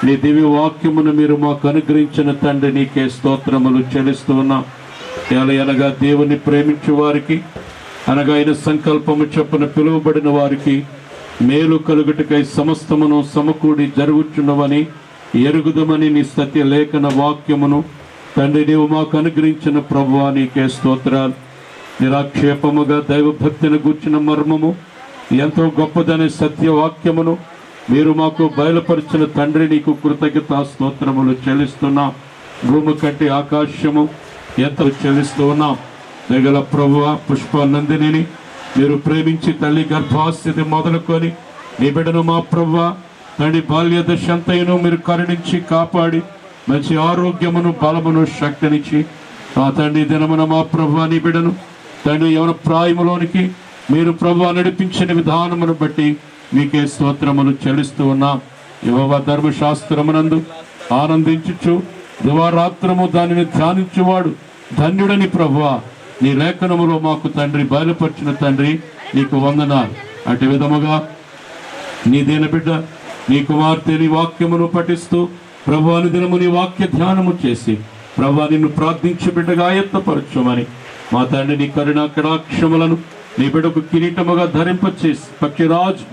నీ దివ్య వాక్యమును మీరు మాకు అనుగ్రహించిన తండ్రి, నీకే స్తోత్రములు చెల్లిస్తూ ఉన్నాం. అనగా దేవుని ప్రేమించు వారికి, అనగా ఆయన సంకల్పము చొప్పున పిలువబడిన వారికి మేలు కలుగుటకై సమస్తమును సమకూడి జరుగుచున్నవని ఎరుగుదమని నీ సత్య లేఖన వాక్యమును తండ్రి నీవు మాకు అనుగ్రహించిన ప్రభువా నీకే స్తోత్రాలు. నిరాక్షేపముగా దైవభక్తిని గూర్చిన మర్మము ఎంతో గొప్పదనే సత్యవాక్యమును మీరు మాకు బయలుపరిచిన తండ్రి నీకు కృతజ్ఞతా స్తోత్రములు చెల్లిస్తున్నాం. భూమి కంటే ఆకాశము ఎంతో చెల్లిస్తూ ఉన్నాం. దగల ప్రభువ పుష్పనందిని మీరు ప్రేమించి తల్లి గర్భాస్థితి మొదలుకొని నీ బిడ్డను మా ప్రభువ తండ్రి బాల్య దశంతయును మీరు కరుణించి కాపాడి మంచి ఆరోగ్యమును బలమును శక్తినిచ్చి ఆ తండ్రి దినమున మా ప్రభువ నీ బిడ్డను తండ్రి యవన ప్రాయములోనికి మీరు ప్రభువ నడిపించిన విధానమును బట్టి మీకే స్తోత్రములు చెల్లిస్తూ ఉన్నాం. యువ ధర్మశాస్త్రమునందు ఆనందించుచు దివారాత్రము దానిని ధ్యానించువాడు ధన్యుడని ప్రభువ నీ లేఖనములో మాకు తండ్రి బయలుపరిచిన తండ్రి నీకు వందనాలు. అటు విధముగా నీ దీన బిడ్డ నీ కుమార్తె నీ వాక్యమును పఠిస్తూ ప్రభు దినము నీ వాక్య ధ్యానము చేసి ప్రభు నిన్ను ప్రార్థించి బిడ్డగా ఆయత్తపరచుమని మా తండ్రి నీ కరుణా కటాక్షములను నీ బిడ్డకు కిరీటముగా ధరింపచేసి పక్షిరాజు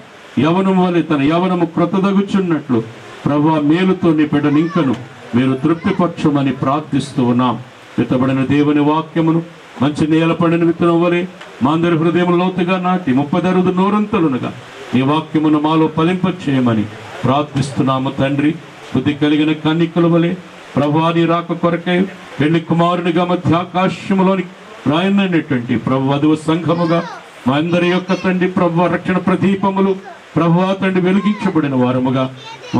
యవనము వలె తన యవనము క్రొత్తదగుచున్నట్లు ప్రభు మేలుతో నీ బిడ్డను ఇంకను మీరు తృప్తిపరచమని ప్రార్థిస్తూ ఉన్నాం. విత్తబడిన దేవుని వాక్యమును మంచి నేల పడిన విత్తనం వలె మా అందరి హృదయం లోతుగా నాటి 30 నూరంతలునుగా నీ వాక్యమును మాలో ఫలింపచేయమని ప్రార్థిస్తున్నాము తండ్రి. బుద్ధి కలిగిన కన్నికల వలె ప్రభువాని రాక కొరకై పెళ్లి కుమారునిగా మధ్య ఆకాశములోని రాయనటువంటి ప్రభు వధువు సంఘముగా మా అందరి యొక్క తండ్రి ప్రభు రక్షణ ప్రదీపములు ప్రభువా తండ్రి వెలిగించబడిన వారముగా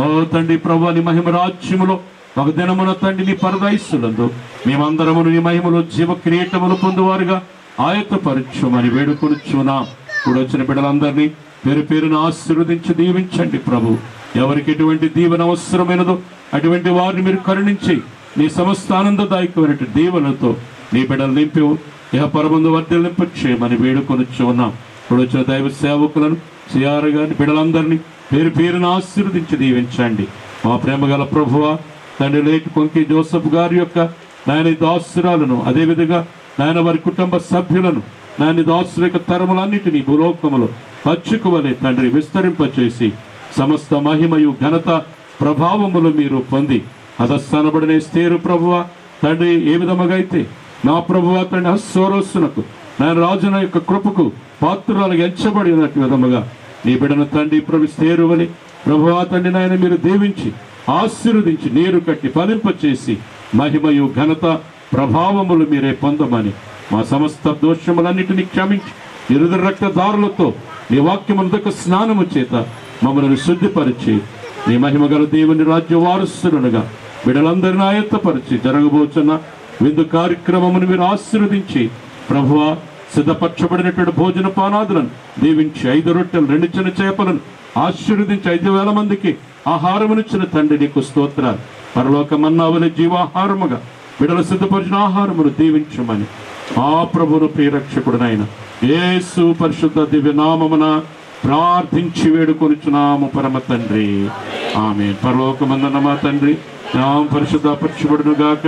ఓ తండ్రి ప్రభువాని మహిమ రాజ్యములో ఒక దినమున తండ్రి నీ పరదైస్సులందు మేమందరమును నీ మహిమలో జీవ కిరీటములు పొందువారుగా ఆయత్తపరచుమని వేడుకొనుచున్నాం. ఇప్పుడు వచ్చిన బిడ్డలందరినీ పేరు పేరును ఆశీర్వదించి దీవించండి ప్రభు. ఎవరికి ఎటువంటి దీవెన అవసరమైనదో అటువంటి వారిని మీరు కరుణించి నీ సమస్త ఆనందదాయకమైన దీవెనతో నీ బిడ్డలు నింపి ఇహ పరమందు వర్ధలు నింపచేయమని వేడుకొనుచు ఉన్నాం. ఇప్పుడు వచ్చిన దైవ సేవకులను సిఆర్ గారిని బిడ్డలందరినీ పేరు పేరును ఆశీర్వదించి దీవించండి. మా ప్రేమ గల ప్రభువ తండ్రి లేటి కొంకి జోసఫ్ గారి యొక్క నాయన దాసురాలను అదేవిధంగా నాయన వారి కుటుంబ సభ్యులను నాయన దాసుల యొక్క తరములన్నిటినీ భూలోకములు పచ్చుకువలే తండ్రి విస్తరింపచేసి సమస్త మహిమయు ఘనత ప్రభావములు మీరు పొంది అదస్థానబడిన స్థేరు ప్రభువ తండ్రి ఏ విధముగా అయితే నా ప్రభువ తండ్రి హస్సోరోసునకు నాయన రాజున యొక్క కృపకు పాత్రలకు ఎంచబడినట్టు విధముగా నీ బిడ్డను తండ్రి ప్రభు స్థేరువని ప్రభువ తండ్రి నాయన మీరు దీవించి ఆశీర్వదించి నీరు కట్టి ఫలింపచేసి మహిమయు ఘనత ప్రభావములు మీరే పొందమని మా సమస్త దోషములన్నిటినీ క్షమించి ఇరుద రక్తదారులతో నీ వాక్యములకు స్నానము చేత మమ్మల్ని శుద్ధిపరిచి నీ మహిమ గల దేవుని రాజ్య వారసులుగా బిడ్డలందరినీ ఆయత్తపరిచి జరగబోచున్న విందు కార్యక్రమమును మీరు ఆశీర్వదించి ప్రభువా సిద్ధపరచబడినటువంటి భోజన పానాదులను దీవించి 5 రొట్టెలు 2 చిన్న చేపలను ఆశీర్వదించి 5,000 మందికి ఆహారమునిచ్చిన తండ్రి నీకు స్తోత్రాలు. పరలోకమన్నావని జీవాహారముగా బిడ్డలు సిద్ధపరిచిన ఆహారమును దీవించమని ఆ ప్రభువును ప్రియరక్షకుడునైన యేసు పరిశుద్ధ దివ్య నామమున ప్రార్థించి వేడుకొనుచున్నాము పరమ తండ్రి. ఆమేన్. పరలోకమందున్న మా తండ్రి నామం పరిశుద్ధపరచబడును గాక,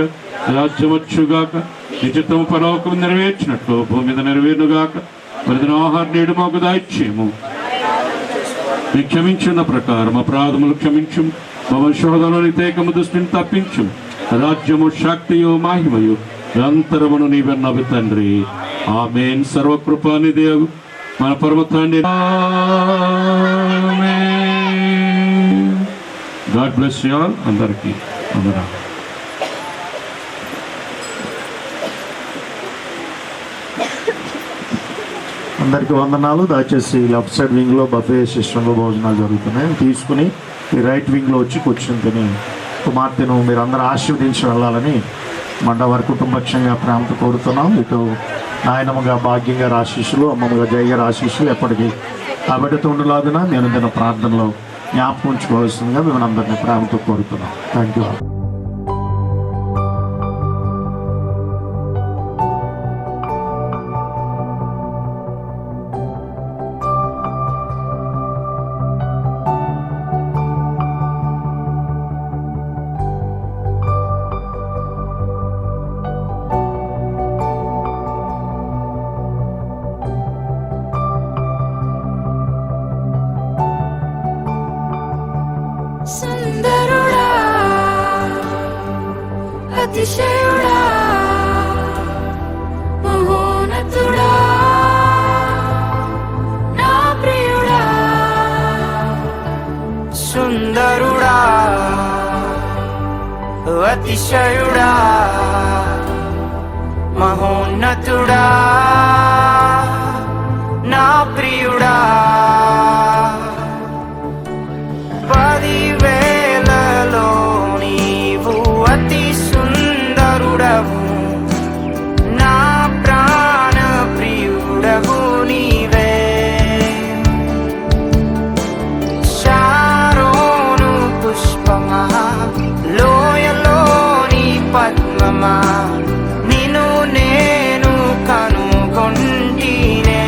రాజ్యమొచ్చుగాక, నిశ్చితము పరలోకము నెరవేర్చినట్లు భూమి మీద నెరవేరును గాక. ప్రతిదిన ఆహారం నేడు మాకు దయచేయము. మీ క్షమించిన ప్రకారం అపరాధములు క్షమించు, మా శోధనలోని తేకము దృష్టిని తప్పించు. రాజ్యము శక్తియు మహిమయు నిరంతరమును నీవెన్నవి తండ్రి. ఆమేన్. సర్వకృపాని దేవు మన పరమ తండ్రి. God bless you all. అందరికీ వందనాలు. అందరికీ వందనాలు. దయచేసి లెఫ్ట్ సైడ్ వింగ్లో బఫే సిస్టంలో భోజనాలు జరుగుతున్నాయి. తీసుకుని ఈ రైట్ వింగ్లో వచ్చి కూర్చుని తిని కుమార్తెను మీరు అందరూ ఆశీర్వదించి వెళ్ళాలని వారి కుటుంబపక్షంగా ప్రేమతో కోరుతున్నాం. ఇటు నాయనమ్మగా భాగ్యంగా ఆశీస్సులు, అమ్మమ్మగా జయగా ఆశీస్సులు ఎప్పటికీ ఆ బిడ్డతో ఉండలాగిన నేను దీని ప్రార్థనలో జ్ఞాపకం ఉంచుకోవాల్సిందిగా మేము అందరినీ ప్రేమతో కోరుతున్నాం. Thank you. సుందరుడా అతిశయుడా అతిశయుడా మహోన్నతుడా నా ప్రియుడా 10,000లో నీవు అతి సుందరుడవు నా ప్రాణ ప్రియుడవు నీవే శారోను పుష్పమా లోయలోని పద్మమా నిన్ను నేను కనుగొంటినే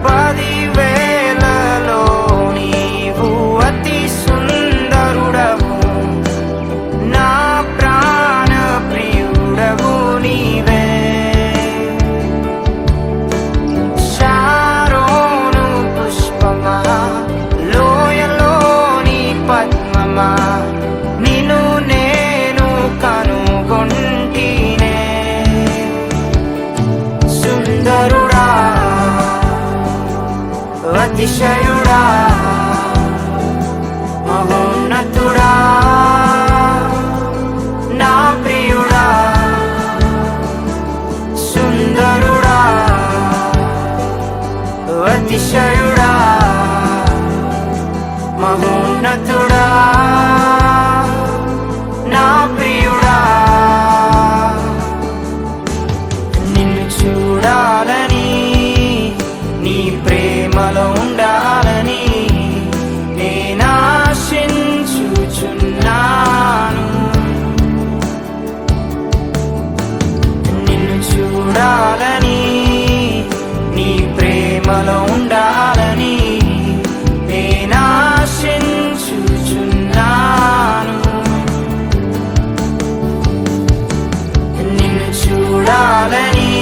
10,000లో నీవు అతి సుందరుడవు నా ప్రాణ ప్రియుడవు నీవే శారోను పుష్పమా లోయలోని పద్మమా నిన్ను నేను కనుగొంటినే సుందరుడా అతిశయుడా మహోన్నతుడా నా ప్రియుడా సుందరుడా అతిశయుడా మహోన్నతుడా నా ప్రియుడా నిన్ను చూడాలని నీ ప్రేమలో ఉండాలని నేను ఆశించుచున్నాను నిన్ను చూడాలని నీ ప్రేమలో ఉండాలని నేను ఆశించుచున్నాను నిన్ను చూడాలని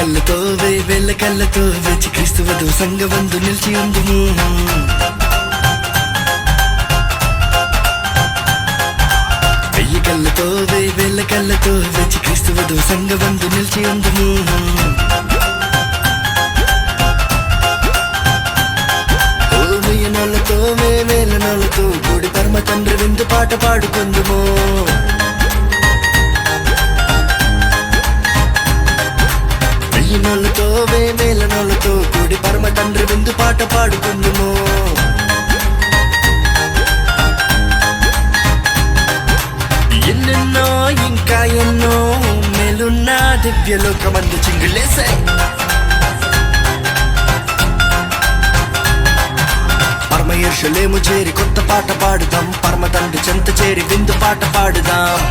కళ్ళతో వేల కళ్ళతో వేచి క్రీస్తు వధువు సంగమందు నిలిచి ఉందుము. వెయ్యి కళ్ళతో వేల కళ్ళతో వేచి క్రీస్తు వధువు సంగమందు నిలిచి ఉందుము. నోళ్ళతో వేల నోళ్ళతో కూడి పరమ తండ్రి విందు పాట పాడుకుందుము. వెయ్యి నోళ్ళతో వేల నోళ్ళతో కూడి పరమ తండ్రి విందు పాట పాడుకుందుము. ఎన్నెన్నో ఇంకా ఎన్నో మేలున్న దివ్యలోకమందు చింగులేసే పరమ యెరూషలేము చేరి కొత్త పాట పాడుదాం. పరమ తండ్రి చెంత చేరి విందు పాట పాడుదాం.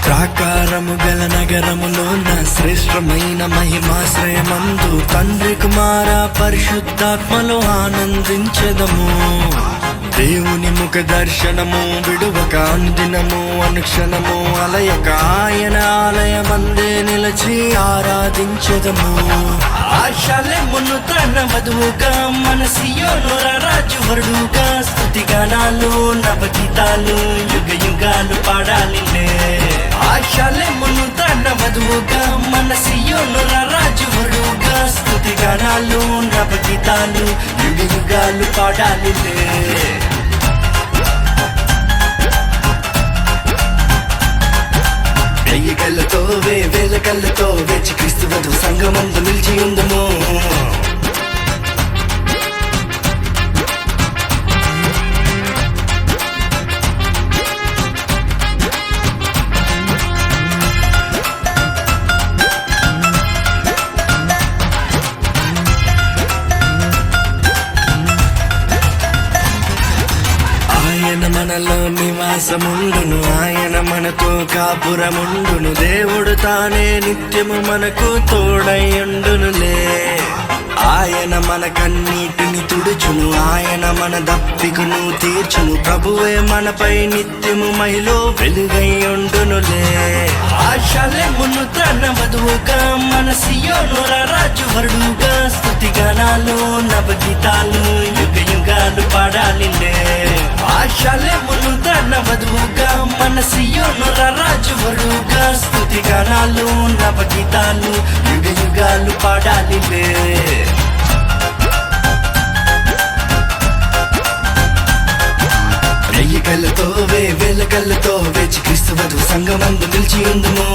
ప్రాకారము గల నగరములో నా శ్రేష్టమైన మహిమాశ్రయమందు తండ్రి కుమార పరిశుద్ధాత్మలో ఆనందించదము. దేవుని ముఖ దర్శనము విడువక అనుదినము అనుక్షణము అలయక ఆయన ఆలయమందే నిలచి ఆరాధించదము. ఆశలెమును తన వధువుగా మన సియోను రాజు వరుడుగా స్తుతిగానాలు నవగీతాలు యుగ యుగాలు పాడాలిలే. ఆశలెమును తన వధువుగా మన సియోను రాజు వరుడుగా స్తుతిగానాలు నవగీతాలు యుగ యుగాలు పాడాలిలే. వెయ్యి కళ్ళతో వేల కళ్ళతో వేచి క్రీస్తు వధువు సంగమందు నిలిచి ఉందము. ఆయన మనలో నివాసముండును, ఆయన మనతో కాపురముండును. దేవుడు తానే నిత్యము మనకు తోడైయుండునులే. ఆయన మన కన్నీటిని తుడుచును, ఆయన మన దప్పికను తీర్చును. ప్రభువే మనపై నిత్యము మహిలో వెలుగైయుండునులే. ఆశలెమును తన వధువుగా మన సియోను రాజు వరుడుగా స్తుతిగానాలు నవగీతాలు యుగ యుగాలు పాడాలిలే. ఆశలెమును తన వధువుగా మన సియోను రాజు వరుడుగా స్తుతిగానాలు నవగీతాలు యుగ యుగాలు పాడాలిలే. వెయ్యి కళ్ళతో వేల కళ్ళతో వేచి క్రీస్తు వధువు సంగమందు నిలిచి ఉందుము.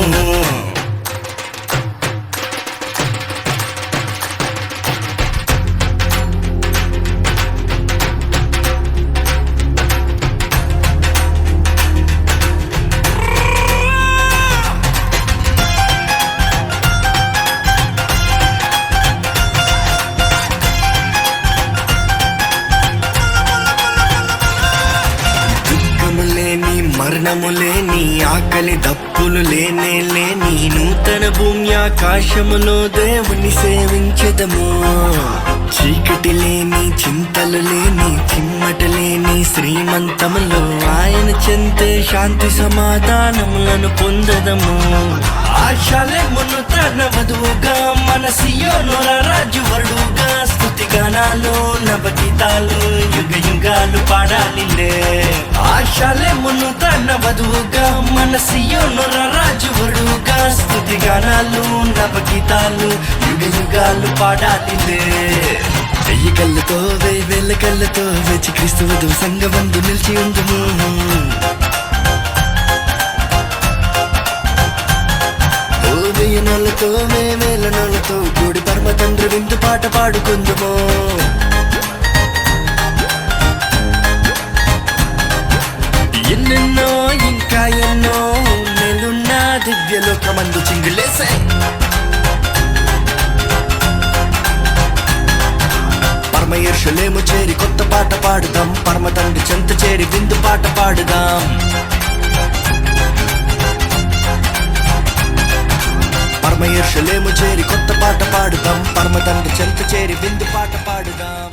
మరణము లేని ఆకలి దప్పులు లేనే లేని నూతన భూమి ఆకాశములో దేవుని సేవించదము. చీకటి లేని చింతలు లేని చిమ్మట లేని శ్రీమంతములో ఆయన చెంతే శాంతి సమాధానములను పొందదము. ఆశలెమును తన వధువుగా మన సియోను రాజు వరుడుగా స్తుతిగానాలు నవగీతాలు యుగ యుగాలు పాడాలిలే. ఆశలెమును తన వధువుగా మన సియోను రాజు వరుడుగా స్తుతిగానాలు నవగీతాలు యుగ యుగాలు పాడాలిలే. వెయ్యి కళ్ళతో వేల కళ్ళతో వేచి క్రీస్తు వధువు సంగమందు నిలిచి ఉందుము. వెయ్యి నోళ్ళతో వేల నోళ్ళతో కూడి పరమ తండ్రి విందు పాట పాడుకుందుము. ఎన్నెన్నో ఇంకా ఎన్నో మేలున్న దివ్యలోకమందు చింగులేసే పరమ యెరూషలేము చేరి కొత్త పాట పాడుదాం. పరమ తండ్రి చెంత చేరి విందు పాట పాడుదాం. ఎరుషలేము చేరి కొత్త పాట పాడుదాం, పరమ తండ్రి చెంత చేరి విందు పాట పాడుదాం.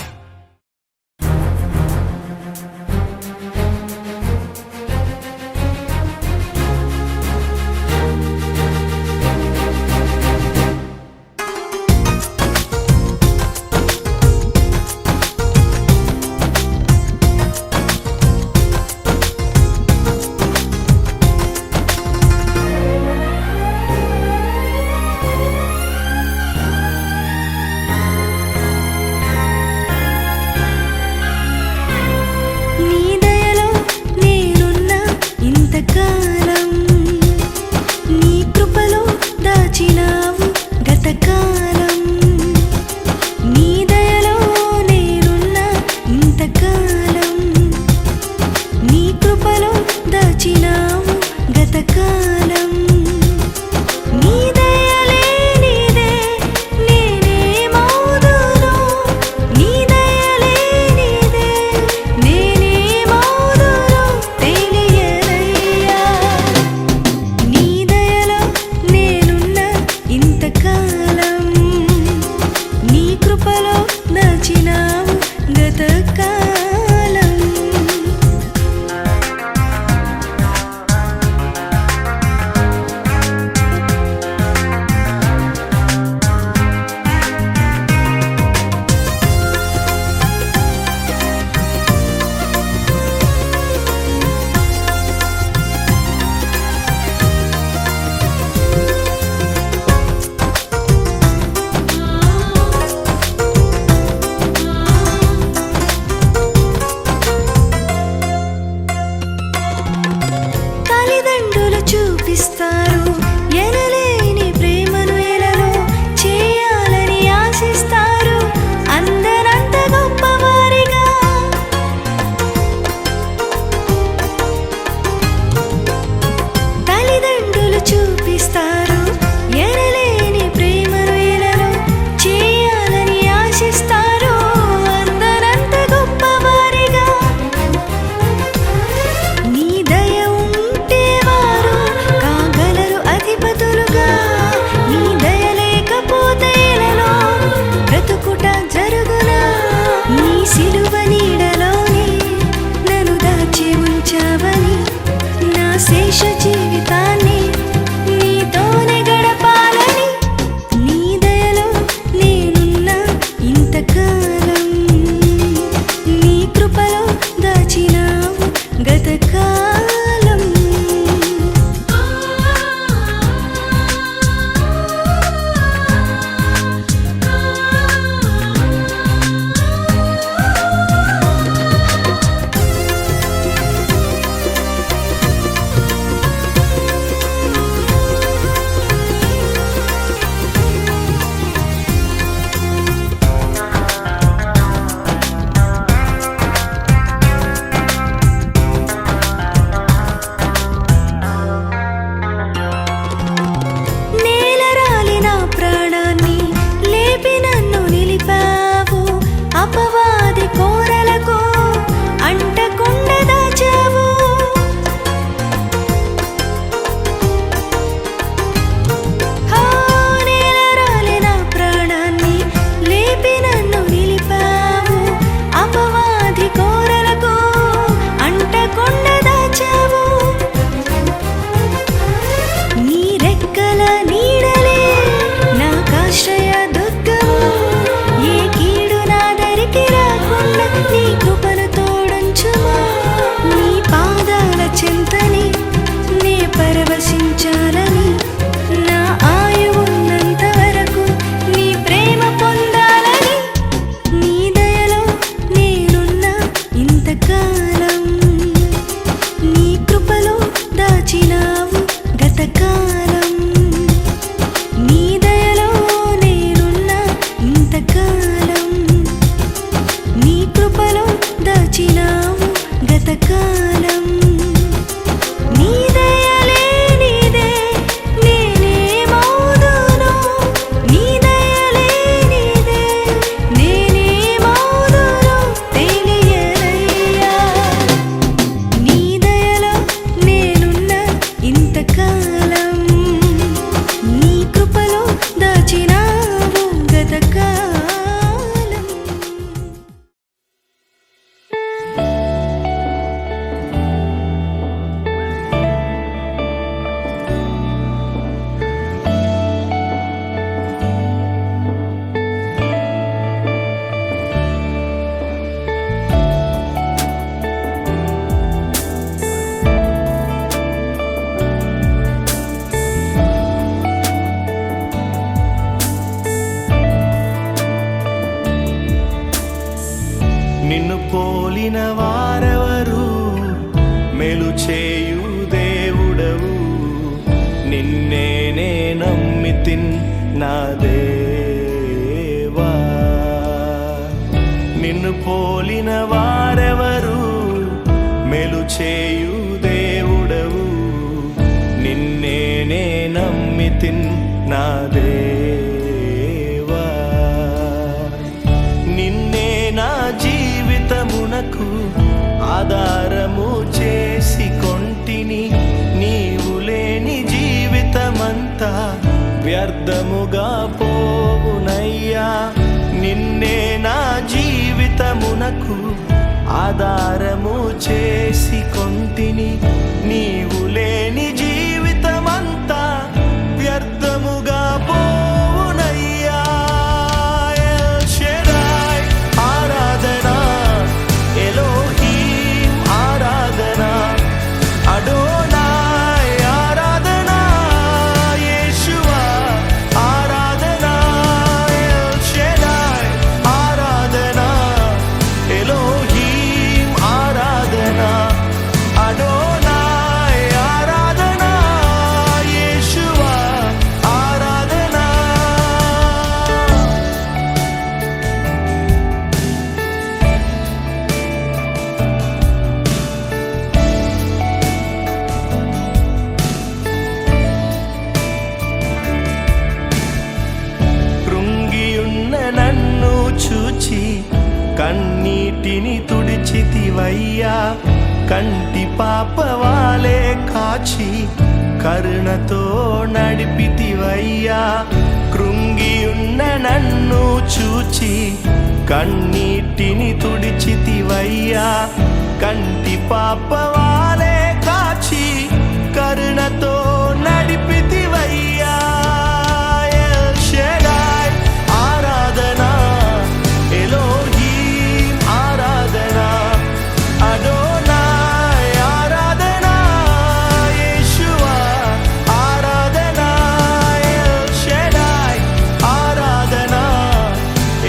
నా దేవా. నిన్ను పోలిన వారెవరు, మేలు చేయు దేవుడవు, నిన్నే నమ్మితిన్ నా దేవా. నిన్నే నా జీవితమునకు ఆధారము చేసి కొంటిని, నీవు లేని జీవితమంతా వ్యర్థముగా పోవునయ్యా. నిన్నే నా జీవితమునకు ఆధారము చేసి కొంటిని, నీవు లేని జీవితమంతా వ్యర్థముగా పోవునయ్యా. ఎల్ షెడాయ్ ఆరాధన, ఎలోహీం ఆరాధన, అడోనాయ్ ఆరాధన, యేషువా ఆరాధన. ఎల్ షెడాయ్ ఆరాధన, ఎలోహీం ఆరాధన, అడోనాయ్ ఆరాధన, యేషువా ఆరాధన. కృంగియున్న నన్ను చూచి కన్నీటిని తుడిచితివయ్యా. కంటి పాపవాలే కాచి కరుణతో నడిపితివయ్యా. కృంగియున్న నన్ను చూచి కన్నీటిని తుడిచితివయ్యా. కంటి పాపవాలే కాచి కరుణతో నడిపితివయ్యా. ఎల్ షెడాయ్ ఆరాధన, ఎలోహీం ఆరాధన, అడోనాయ్ ఆరాధన, యేషువా ఆరాధన. ఎల్ షెడాయ్ ఆరాధన,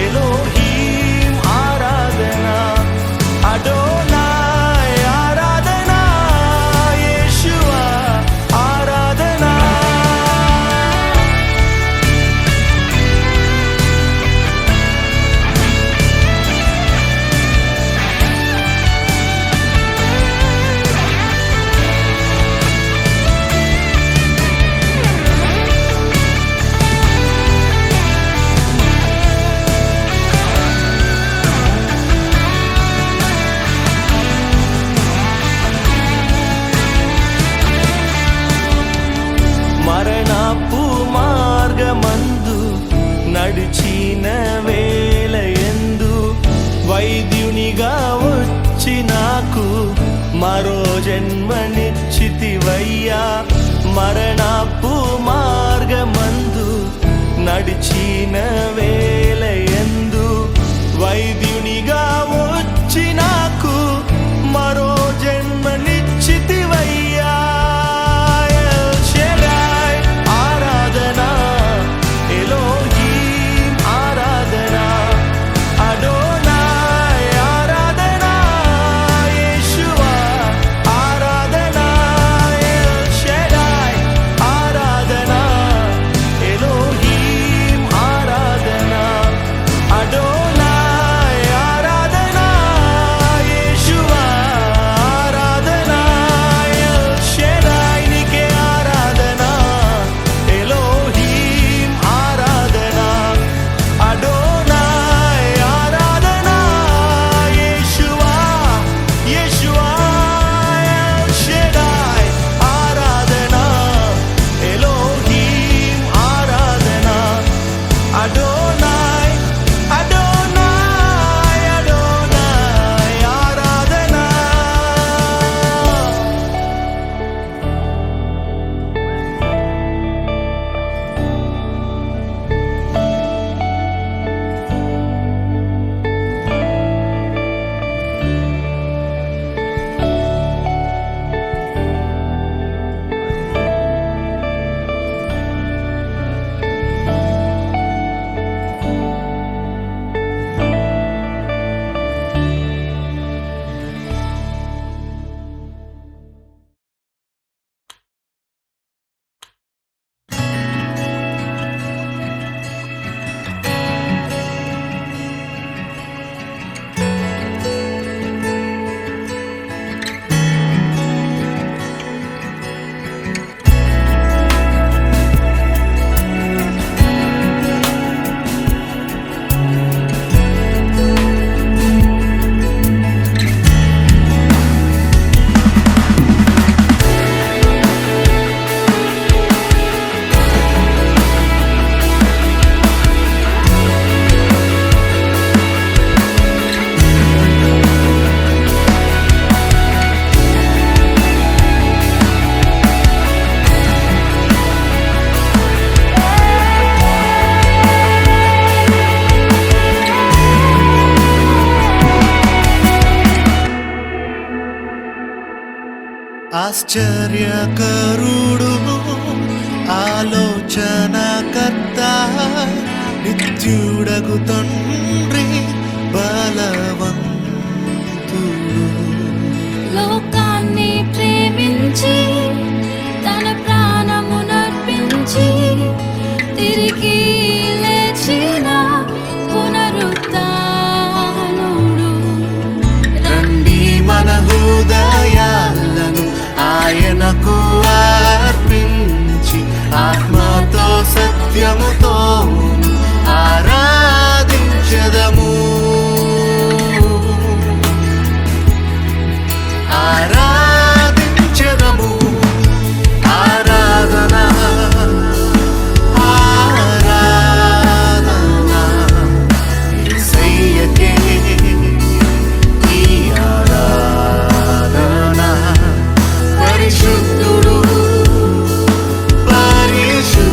ఎలోహీం ఆరాధన, అడోనాయ్ ఆరాధన, యేషువా ఆరాధన. మరణపు మార్గమందు నడిచిన వేళయందు వైద్యునిగా వచ్చి నాకు మరో జన్మనిచ్చితివయ్యా. మరణపు మార్గమందు నడిచిన వేళయందు వైద్యునిగా వచ్చి నాకు మరో జన్మనిచ్చితివయ్యా. ఎల్ షెడాయ్ ఆరాధన, ఎలోహీం ఆరాధన, అడోనాయ్ ఆరాధన, యేషువా ఆరాధన. ఎల్ షెడాయ్ ఆరాధన, ఎలోహీం ఆరాధన, ఆశ్చర్యకరుడు ఆలోచనకర్త నిత్యుడగు తండ్రి బలవంతుడు లోకాన్ని ప్రేమించి తన ప్రాణమునర్పించి తిరిగి లేచిన పునరుత్థానుడు. రండి మన హృదయాలను ఆయనకు అర్పించి ఆత్మతో సత్యముతో ఆరాధించదము. ఆరాధించదము. ఆరాధన ఆరాధన యేసయ్యకే ఈ ఆరాధన. పరిశుద్ధుడు పరిశుద్ధుడు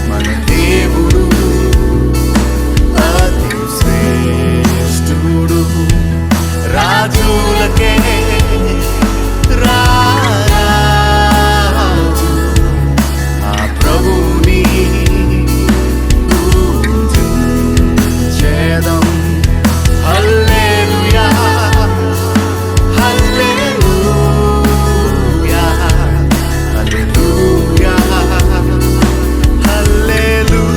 మన దేవుడు అతి శ్రేష్ఠుడు. రాజులకే రాజు ఆ ప్రభుని పూజించేదం. హల్లెలూయా హల్లెలూయా హల్లెలూయా హల్లెలూయా.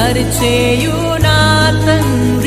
పరిచేయు నా తండ్రి